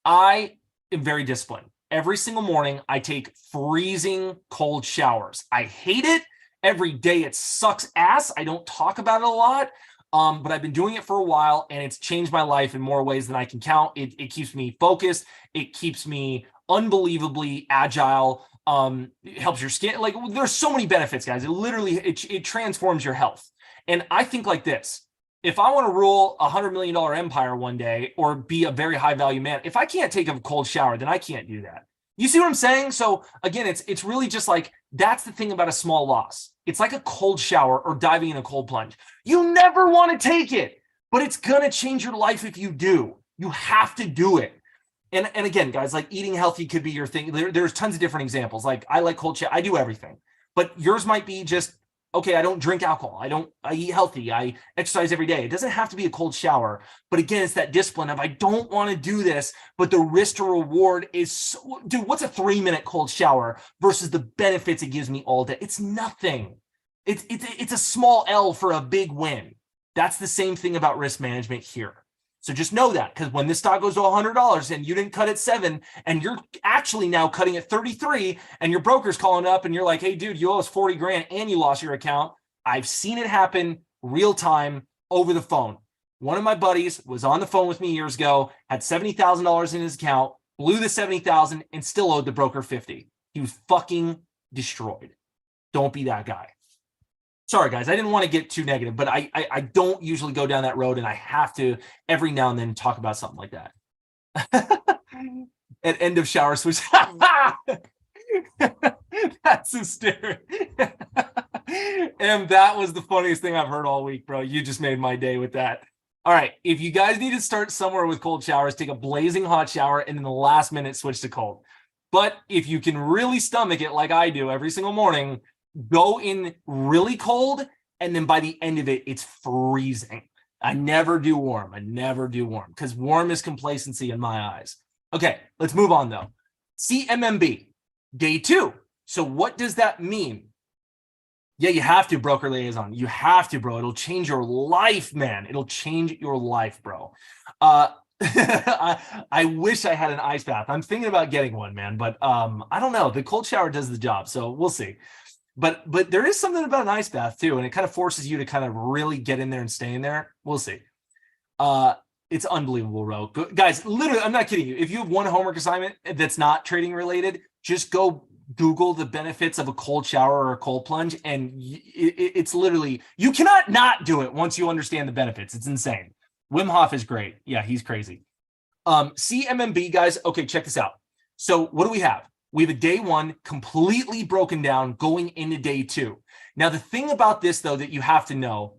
I am very disciplined. Every single morning, I take freezing cold showers. I hate it. Every day, it sucks ass. I don't talk about it a lot, but I've been doing it for a while, and it's changed my life in more ways than I can count. It keeps me focused. It keeps me unbelievably agile. It helps your skin. Like, there's so many benefits, guys. It literally, it transforms your health. And I think like this. If I want to rule $100 million empire one day or be a very high value man, if I can't take a cold shower, then I can't do that. You see what I'm saying? So again, it's really just like, that's the thing about a small loss. It's like a cold shower or diving in a cold plunge. You never want to take it, but it's going to change your life if you do. You have to do it. And again, guys, like eating healthy could be your thing. There's tons of different examples. Like I like cold shower. I do everything, but yours might be just, okay, I don't drink alcohol. I eat healthy. I exercise every day. It doesn't have to be a cold shower. But again, it's that discipline of I don't want to do this, but the risk to reward is, so, dude, what's a 3-minute cold shower versus the benefits it gives me all day? It's nothing. It's a small L for a big win. That's the same thing about risk management here. So just know that, because when this stock goes to $100 and you didn't cut at 7 and you're actually now cutting at 33 and your broker's calling up and you're like, hey, dude, you owe us 40 grand and you lost your account. I've seen it happen real time over the phone. One of my buddies was on the phone with me years ago, had $70,000 in his account, blew the 70,000 and still owed the broker 50. He was fucking destroyed. Don't be that guy. Sorry, guys, I didn't want to get too negative, but I don't usually go down that road, and I have to every now and then talk about something like that. At end of shower switch. That's hysterical. And that was the funniest thing I've heard all week, bro. You just made my day with that. All right, if you guys need to start somewhere with cold showers, take a blazing hot shower and in the last minute switch to cold. But if you can really stomach it like I do every single morning, go in really cold, and then by the end of it, it's freezing. I never do warm. Because warm is complacency in my eyes. Okay, let's move on though. CMMB, day 2. So what does that mean? Yeah, you have to, broker liaison. You have to, bro. It'll change your life, man. It'll change your life, bro. I wish I had an ice bath. I'm thinking about getting one, man, but I don't know. The cold shower does the job, so we'll see. But there is something about an ice bath too, and it kind of forces you to kind of really get in there and stay in there. We'll see. It's unbelievable, bro. Guys, literally, I'm not kidding you. If you have one homework assignment that's not trading related, just go Google the benefits of a cold shower or a cold plunge, and it's literally, you cannot not do it once you understand the benefits. It's insane. Wim Hof is great. Yeah, he's crazy. CMMB, guys. Okay, check this out. So what do we have? We have a day 1 completely broken down going into day 2. Now, the thing about this, though, that you have to know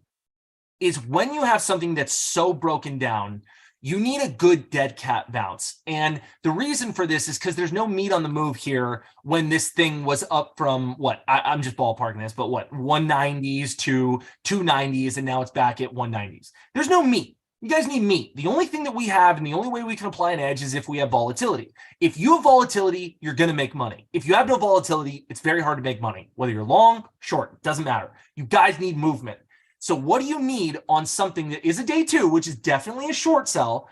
is when you have something that's so broken down, you need a good dead cat bounce. And the reason for this is because there's no meat on the move here when this thing was up from what? I'm just ballparking this, but what? 190s to 290s, and now it's back at 190s. There's no meat. You guys need meat. The only thing that we have and the only way we can apply an edge is if we have volatility. If you have volatility, you're going to make money. If you have no volatility, it's very hard to make money. Whether you're long, short, it doesn't matter. You guys need movement. So what do you need on something that is a day 2, which is definitely a short sell?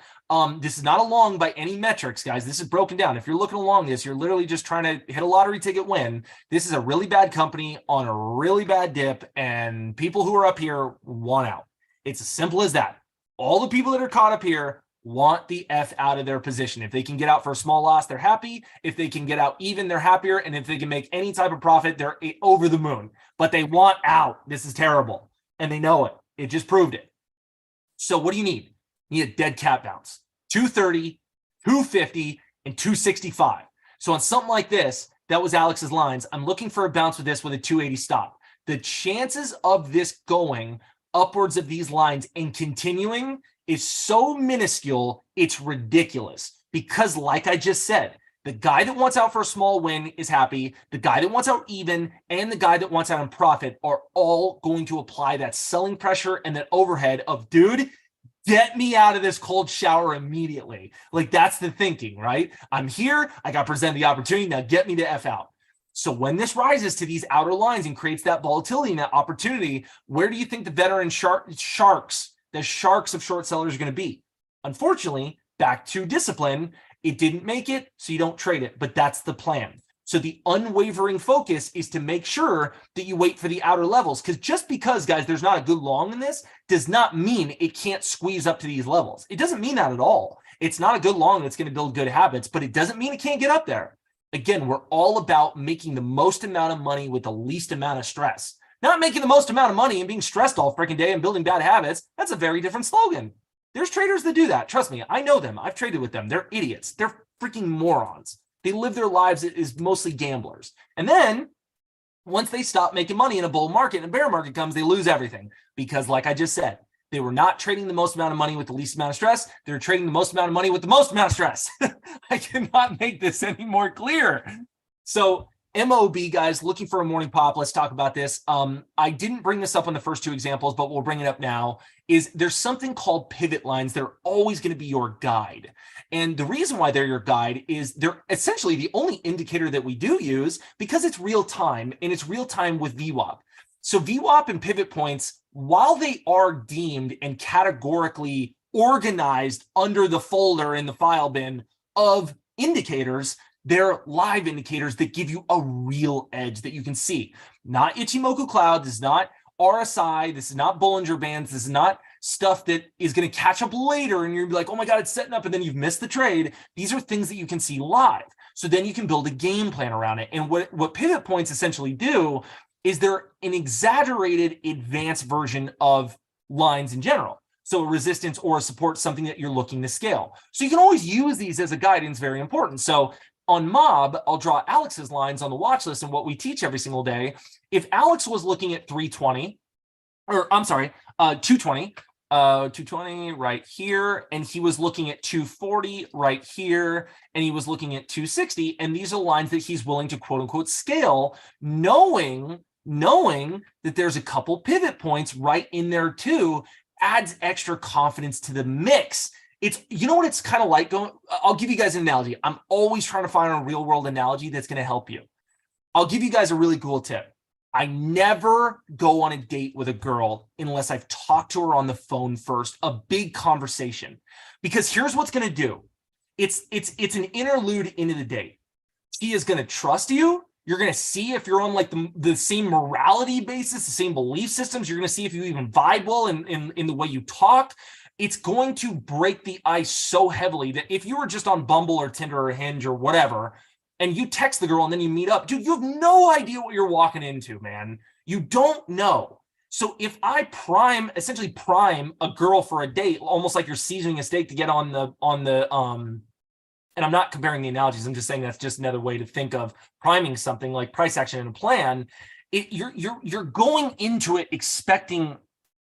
This is not a long by any metrics, guys. This is broken down. If you're looking along this, you're literally just trying to hit a lottery ticket win. This is a really bad company on a really bad dip, and people who are up here want out. It's as simple as that. All the people that are caught up here want the F out of their position. If they can get out for a small loss, they're happy. If they can get out even, they're happier. And if they can make any type of profit, they're over the moon. But they want out. This is terrible. And they know it. It just proved it. So what do you need? You need a dead cat bounce. 230, 250, and 265. So on something like this, that was Alex's lines. I'm looking for a bounce with this with a 280 stop. The chances of this going upwards of these lines and continuing is so minuscule, it's ridiculous. Because like I just said, the guy that wants out for a small win is happy. The guy that wants out even and the guy that wants out in profit are all going to apply that selling pressure and that overhead of, dude, get me out of this cold shower immediately. Like, that's the thinking, right? I'm here. I got presented the opportunity. Now get me the F out. So when this rises to these outer lines and creates that volatility and that opportunity, where do you think the veteran sharks, the sharks of short sellers are going to be? Unfortunately, back to discipline, it didn't make it, so you don't trade it, but that's the plan. So the unwavering focus is to make sure that you wait for the outer levels, because just because, guys, there's not a good long in this does not mean it can't squeeze up to these levels. It doesn't mean that at all. It's not a good long that's going to build good habits, but it doesn't mean it can't get up there. Again, we're all about making the most amount of money with the least amount of stress. Not making the most amount of money and being stressed all freaking day and building bad habits. That's a very different slogan. There's traders that do that. Trust me, I know them. I've traded with them. They're idiots. They're freaking morons. They live their lives as mostly gamblers. And then once they stop making money in a bull market and a bear market comes, they lose everything. Because like I just said, they were not trading the most amount of money with the least amount of stress. They were trading the most amount of money with the most amount of stress. I cannot make this any more clear. So MOB, guys, looking for a morning pop. Let's talk about this. I didn't bring this up on the first 2 examples, but we'll bring it up now. Is there's something called pivot lines. They're always going to be your guide. And the reason why they're your guide is they're essentially the only indicator that we do use because it's real time, and it's real time with VWAP. So VWAP and pivot points, while they are deemed and categorically organized under the folder in the file bin of indicators. They're live indicators that give you a real edge that you can see. Not Ichimoku Cloud, this is not RSI, this is not Bollinger Bands, this is not stuff that is going to catch up later and you're like, oh my God, it's setting up, and then you've missed the trade. These are things that you can see live. So then you can build a game plan around it. And what pivot points essentially do is they're an exaggerated advanced version of lines in general. So a resistance or a support, something that you're looking to scale. So you can always use these as a guide, and it's very important. So on Mob, I'll draw Alex's lines on the watch list and what we teach every single day. If Alex was looking at 320, or I'm sorry, 220, 220 right here, and he was looking at 240 right here, and he was looking at 260, and these are lines that he's willing to quote unquote scale, knowing that there's a couple pivot points right in there too, adds extra confidence to the mix. It's, you know what it's kind of like going, I'll give you guys an analogy. I'm always trying to find a real world analogy that's going to help you. I'll give you guys a really cool tip. I never go on a date with a girl unless I've talked to her on the phone first, a big conversation, because here's what's going to do. It's an interlude into the date. She is going to trust you. You're going to see if you're on like the same morality basis, the same belief systems. You're going to see if you even vibe well in the way you talk. It's going to break the ice so heavily that if you were just on Bumble or Tinder or Hinge or whatever, and you text the girl and then you meet up, dude, you have no idea what you're walking into, man. You don't know. So if I essentially prime a girl for a date, almost like you're seasoning a steak to get on the and I'm not comparing the analogies, I'm just saying that's just another way to think of priming something like price action and a plan. You're going into it expecting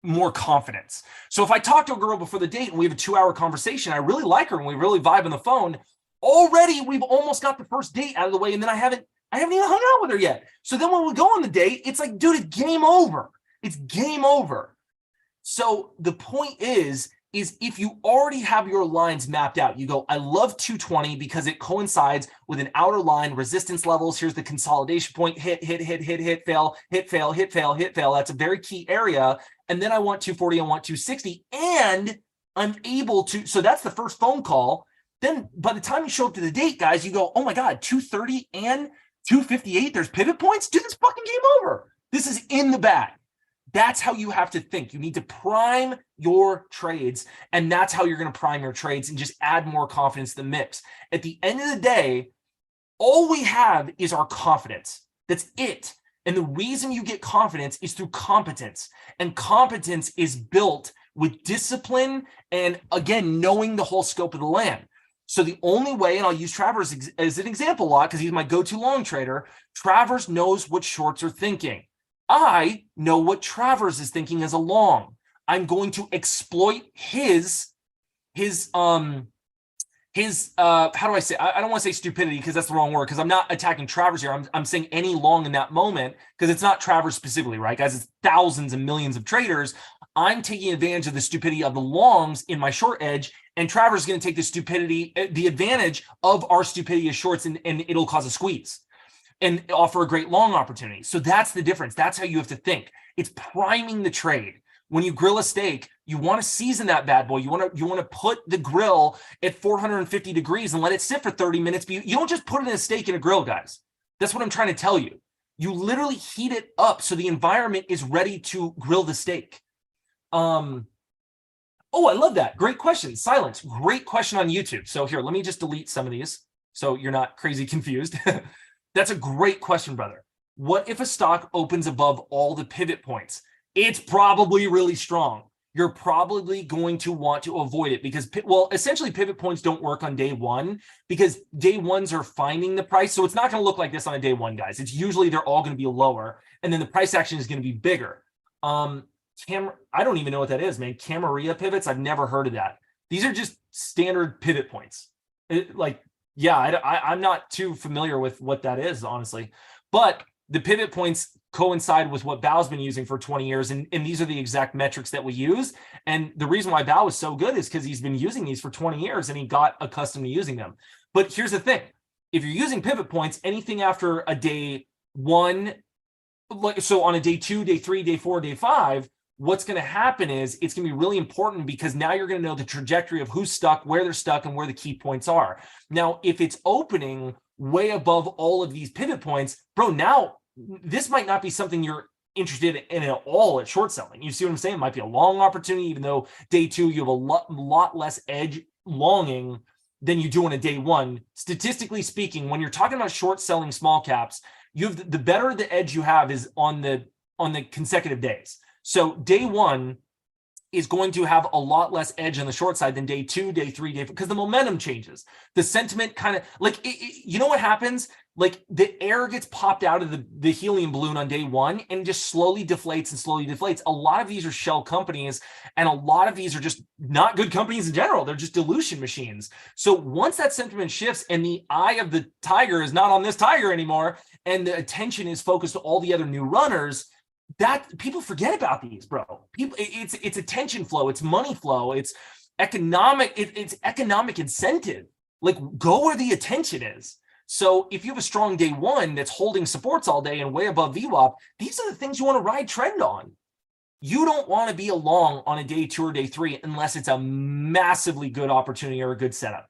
more confidence. So if I talk to a girl before the date and we have a 2-hour conversation, I really like her and we really vibe on the phone, already we've almost got the first date out of the way, and then I haven't even hung out with her yet. So then when we go on the date, it's like, dude, it's game over. It's game over. So the point is if you already have your lines mapped out, you go, I love 220 because it coincides with an outer line, resistance levels. Here's the consolidation point, hit, fail, hit, fail, hit, fail, hit, fail. That's a very key area. And then I want 240, I want 260, and I'm able to, so that's the first phone call. Then by the time you show up to the date, guys, you go, oh my God, 230 and 258, there's pivot points? Dude, this fucking game over. This is in the bag. That's how you have to think. You need to prime your trades, and that's how you're going to prime your trades and just add more confidence to the mix. At the end of the day, all we have is our confidence. That's it. And the reason you get confidence is through competence. And competence is built with discipline and, again, knowing the whole scope of the land. So the only way, and I'll use Travers as an example a lot because he's my go-to long trader, Travers knows what shorts are thinking. I know what Travers is thinking as a long. I'm going to exploit his how do I say, I don't want to say stupidity because that's the wrong word, because I'm not attacking Travers here. I'm saying any long in that moment, because it's not Travers specifically, right, guys? It's thousands and millions of traders. I'm taking advantage of the stupidity of the longs in my short edge, and Travers is going to take the advantage of our stupidity as shorts, and it'll cause a squeeze and offer a great long opportunity. So that's the difference. That's how you have to think. It's priming the trade. When you grill a steak, you want to season that bad boy. You want to put the grill at 450 degrees and let it sit for 30 minutes. But you don't just put it in a steak in a grill, guys. That's what I'm trying to tell you. You literally heat it up so the environment is ready to grill the steak. Oh, I love that. Great question. Silence. Great question on YouTube. So here, let me just delete some of these so you're not crazy confused. That's a great question, brother. What if a stock opens above all the pivot points? It's probably really strong. You're probably going to want to avoid it because, well, essentially pivot points don't work on day one because day ones are finding the price. So it's not going to look like this on a day one, guys. It's usually they're all going to be lower, and then the price action is going to be bigger. I don't even know what that is, man. Camarilla pivots. I've never heard of that. These are just standard pivot points. I'm not too familiar with what that is, honestly. But the pivot points coincide with what Bao's been using for 20 years. And these are the exact metrics that we use. And the reason why Bao is so good is because he's been using these for 20 years and he got accustomed to using them. But here's the thing. If you're using pivot points, anything after a day one, so on a day 2, day 3, day 4, day 5, what's going to happen is it's going to be really important because now you're going to know the trajectory of who's stuck, where they're stuck, and where the key points are. Now, if it's opening way above all of these pivot points, bro, now this might not be something you're interested in at all at short selling. You see what I'm saying? It might be a long opportunity, even though day two, you have a lot less edge longing than you do on a day one. Statistically speaking, when you're talking about short selling small caps, you have the better the edge you have is on the consecutive days. So day one is going to have a lot less edge on the short side than day two, day three, day four, because the momentum changes. The sentiment kind of like, you know what happens? Like the air gets popped out of the helium balloon on day one and just slowly deflates and slowly deflates. A lot of these are shell companies, and a lot of these are just not good companies in general. They're just dilution machines. So once that sentiment shifts and the eye of the tiger is not on this tiger anymore, and the attention is focused to all the other new runners, that people forget about these, bro. People, it's attention flow, it's money flow, it's economic, it's economic incentive. Like, go where the attention is. So if you have a strong day one that's holding supports all day and way above VWAP, these are the things you want to ride trend on. You don't want to be along on a day two or day three unless it's a massively good opportunity or a good setup,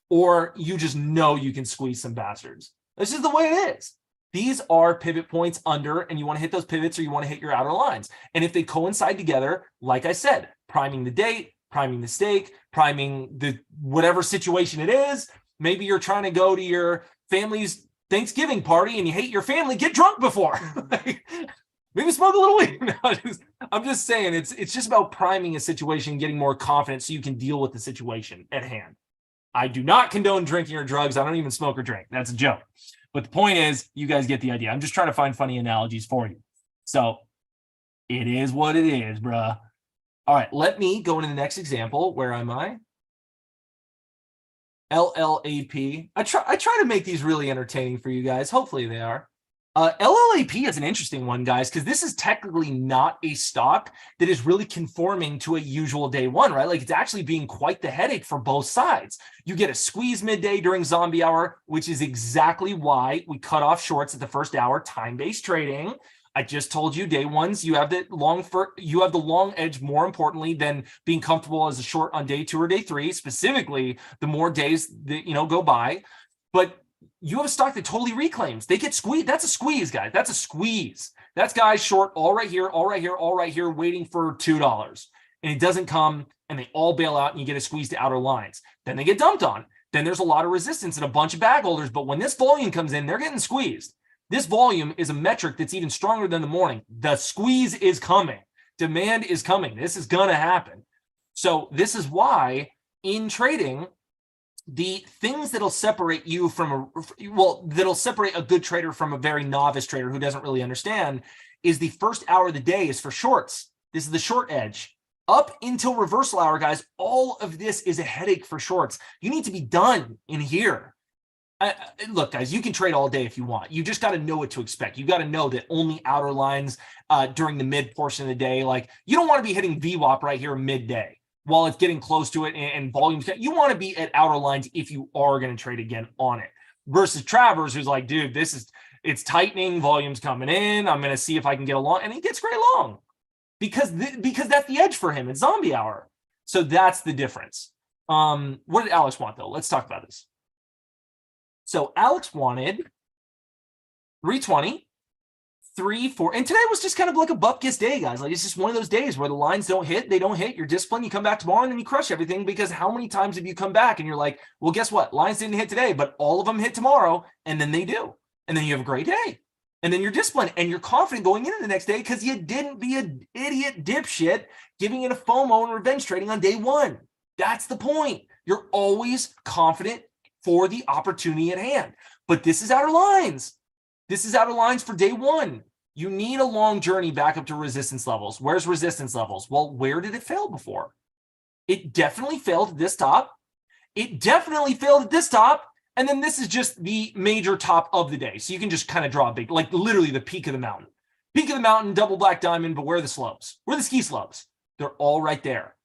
or you just know you can squeeze some bastards. This is the way it is. These are pivot points under, and you want to hit those pivots or you want to hit your outer lines. And if they coincide together, like I said, priming the date, priming the stake, priming the whatever situation it is, maybe you're trying to go to your family's Thanksgiving party and you hate your family, get drunk before. Maybe smoke a little weed. No, I'm just saying it's just about priming a situation, getting more confident so you can deal with the situation at hand. I do not condone drinking or drugs. I don't even smoke or drink. That's a joke. But the point is, you guys get the idea. I'm just trying to find funny analogies for you. So it is what it is, bruh. All right, let me go into the next example. Where am I? LLAP. I try to make these really entertaining for you guys. Hopefully they are. LLAP is an interesting one, guys, because this is technically not a stock that is really conforming to a usual day one, right? Like, it's actually being quite the headache for both sides. You get a squeeze midday during zombie hour, which is exactly why we cut off shorts at the first hour, time-based trading. I just told you day ones, you have the long edge more importantly than being comfortable as a short on day two or day three, specifically the more days that go by. But you have a stock that totally reclaims. They get squeezed. That's a squeeze, guys. That's a squeeze. That's guys short all right here, all right here, all right here, waiting for $2. And it doesn't come, and they all bail out, and you get a squeeze to outer lines. Then they get dumped on. Then there's a lot of resistance and a bunch of bag holders. But when this volume comes in, they're getting squeezed. This volume is a metric that's even stronger than the morning. The squeeze is coming. Demand is coming. This is going to happen. So this is why in trading, the things that'll separate you from that'll separate a good trader from a very novice trader who doesn't really understand is the first hour of the day is for shorts. This is the short edge. Up until reversal hour, guys, all of this is a headache for shorts. You need to be done in here. Look, guys, you can trade all day if you want. You just got to know what to expect. You got to know that only outer lines during the mid portion of the day. Like, you don't want to be hitting VWAP right here midday while it's getting close to it and volumes. You want to be at outer lines if you are going to trade again on it. Versus Travers, who's like, dude, it's tightening, volume's coming in. I'm going to see if I can get along, and he gets great long because that's the edge for him. It's zombie hour, so that's the difference. What did Alex want though? Let's talk about this. So Alex wanted 320, 3, 4, and today was just kind of like a bupkis day, guys. Like, it's just one of those days where the lines don't hit, they don't hit. You're disciplined, you come back tomorrow, and then you crush everything. Because how many times have you come back and you're like, well, guess what? Lines didn't hit today, but all of them hit tomorrow, and then they do, and then you have a great day, and then you're disciplined and you're confident going into the next day because you didn't be an idiot dipshit giving it a FOMO and revenge trading on day one. That's the point. You're always confident for the opportunity at hand. But this is outer lines. This is outer lines for day one. You need a long journey back up to resistance levels. Where's resistance levels? Well, where did it fail before? It definitely failed at this top. It definitely failed at this top. And then this is just the major top of the day. So you can just kind of draw a big, like literally the peak of the mountain. Peak of the mountain, double black diamond, but where are the slopes? Where are the ski slopes? They're all right there.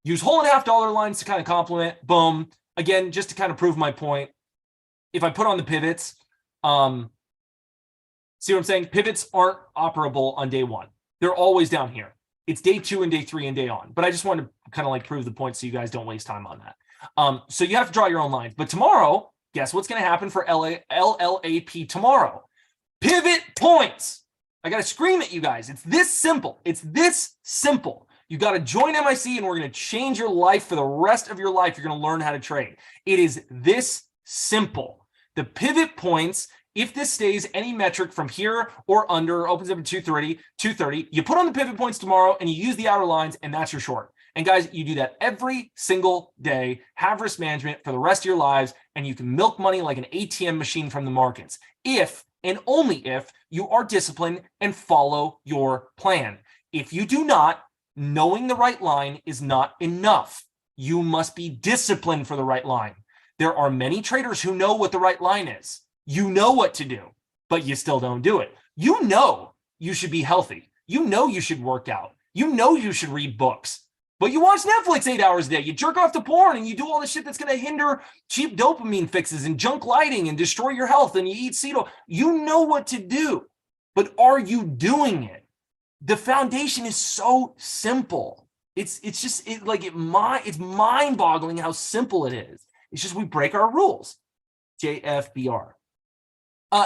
Use $1.5 lines to kind of complement. Boom. Again, just to kind of prove my point, if I put on the pivots, see what I'm saying? Pivots aren't operable on day one. They're always down here. It's day 2 and day 3 and day on. But I just wanted to kind of like prove the point so you guys don't waste time on that. So you have to draw your own lines. But tomorrow, guess what's going to happen for LLAP tomorrow? Pivot points. I got to scream at you guys. It's this simple. It's this simple. You got to join MIC and we're going to change your life for the rest of your life. You're going to learn how to trade. It is this simple. The pivot points, if this stays any metric from here or under, opens up at 230, you put on the pivot points tomorrow and you use the outer lines and that's your short. And guys, you do that every single day, have risk management for the rest of your lives, and you can milk money like an ATM machine from the markets. If and only if you are disciplined and follow your plan. If you do not, knowing the right line is not enough. You must be disciplined for the right line. There are many traders who know what the right line is. You know what to do, but you still don't do it. You know you should be healthy. You know you should work out. You know you should read books. But you watch Netflix 8 hours a day. You jerk off to porn and you do all the shit that's going to hinder cheap dopamine fixes and junk lighting and destroy your health, and you eat cereal. You know what to do, but are you doing it? The foundation is so simple. It's mind-boggling how simple it is. It's just we break our rules. JFBR.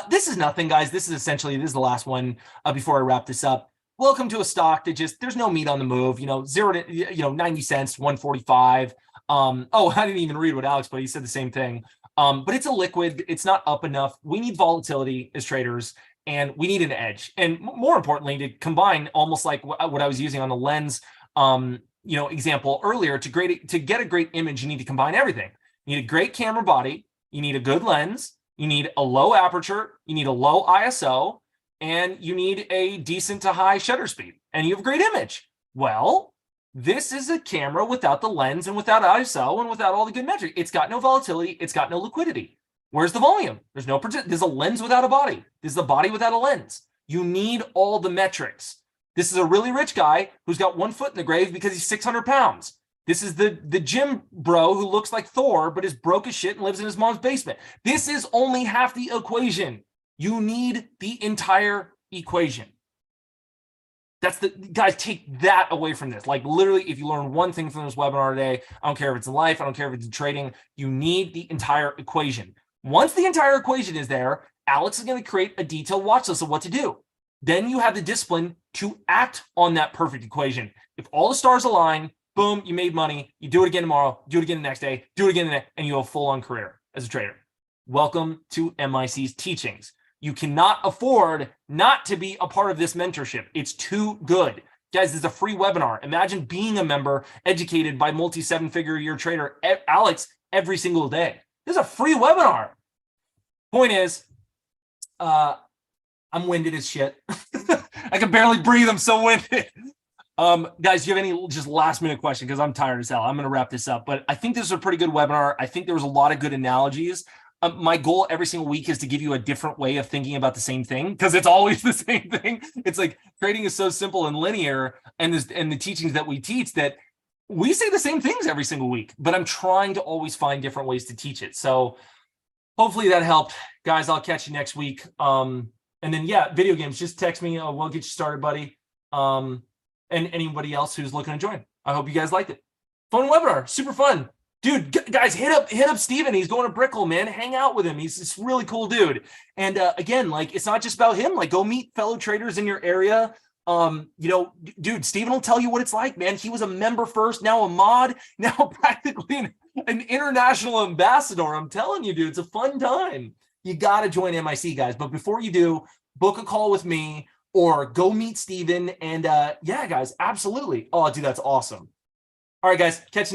This is nothing, guys. This is the last one before I wrap this up. Welcome to a stock that there's no meat on the move, 0 to 90 cents, 145. I didn't even read what Alex, but he said the same thing. But it's a liquid, it's not up enough. We need volatility as traders, and we need an edge. And more importantly, to combine almost like what I was using on the lens, example earlier, to get a great image, you need to combine everything. You need a great camera body, you need a good lens, you need a low aperture, you need a low ISO, and you need a decent to high shutter speed, and you have a great image. Well, this is a camera without the lens and without ISO and without all the good metrics. It's got no volatility. It's got no liquidity. Where's the volume? There's a lens without a body. This is a body without a lens. You need all the metrics. This is a really rich guy who's got 1 foot in the grave because he's 600 pounds. This is the gym bro who looks like Thor, but is broke as shit and lives in his mom's basement. This is only half the equation. You need the entire equation. Guys, take that away from this. Like literally, if you learn one thing from this webinar today, I don't care if it's in life, I don't care if it's in trading, you need the entire equation. Once the entire equation is there, Alex is going to create a detailed watch list of what to do. Then you have the discipline to act on that perfect equation. If all the stars align, boom, you made money. You do it again tomorrow, do it again the next day, do it again the next, and you have a full-on career as a trader. Welcome to MIC's teachings. You cannot afford not to be a part of this mentorship. It's too good. Guys, this is a free webinar. Imagine being a member educated by multi-7-figure-a-year trader Alex every single day. This is a free webinar. Point is, I'm winded as shit. I can barely breathe. I'm so winded. Guys, do you have any just last minute question? Because I'm tired as hell. I'm going to wrap this up. But I think this is a pretty good webinar. I think there was a lot of good analogies. My goal every single week is to give you a different way of thinking about the same thing, because it's always the same thing. It's like trading is so simple and linear, and the teachings that we teach, that we say the same things every single week, but I'm trying to always find different ways to teach it. So hopefully that helped. Guys, I'll catch you next week. And then, video games, just text me. We'll get you started, buddy. And anybody else who's looking to join. I hope you guys liked it. Fun webinar, super fun. Dude, guys, hit up Steven. He's going to Brickell, man. Hang out with him. He's this really cool dude. And again, like, it's not just about him. Like, go meet fellow traders in your area. Dude, Steven will tell you what it's like, man. He was a member first, now a mod, now practically an international ambassador. I'm telling you, dude, it's a fun time. You got to join MIC, guys. But before you do, book a call with me or go meet Steven. And guys, absolutely. Oh, dude, that's awesome. All right, guys, catch you next.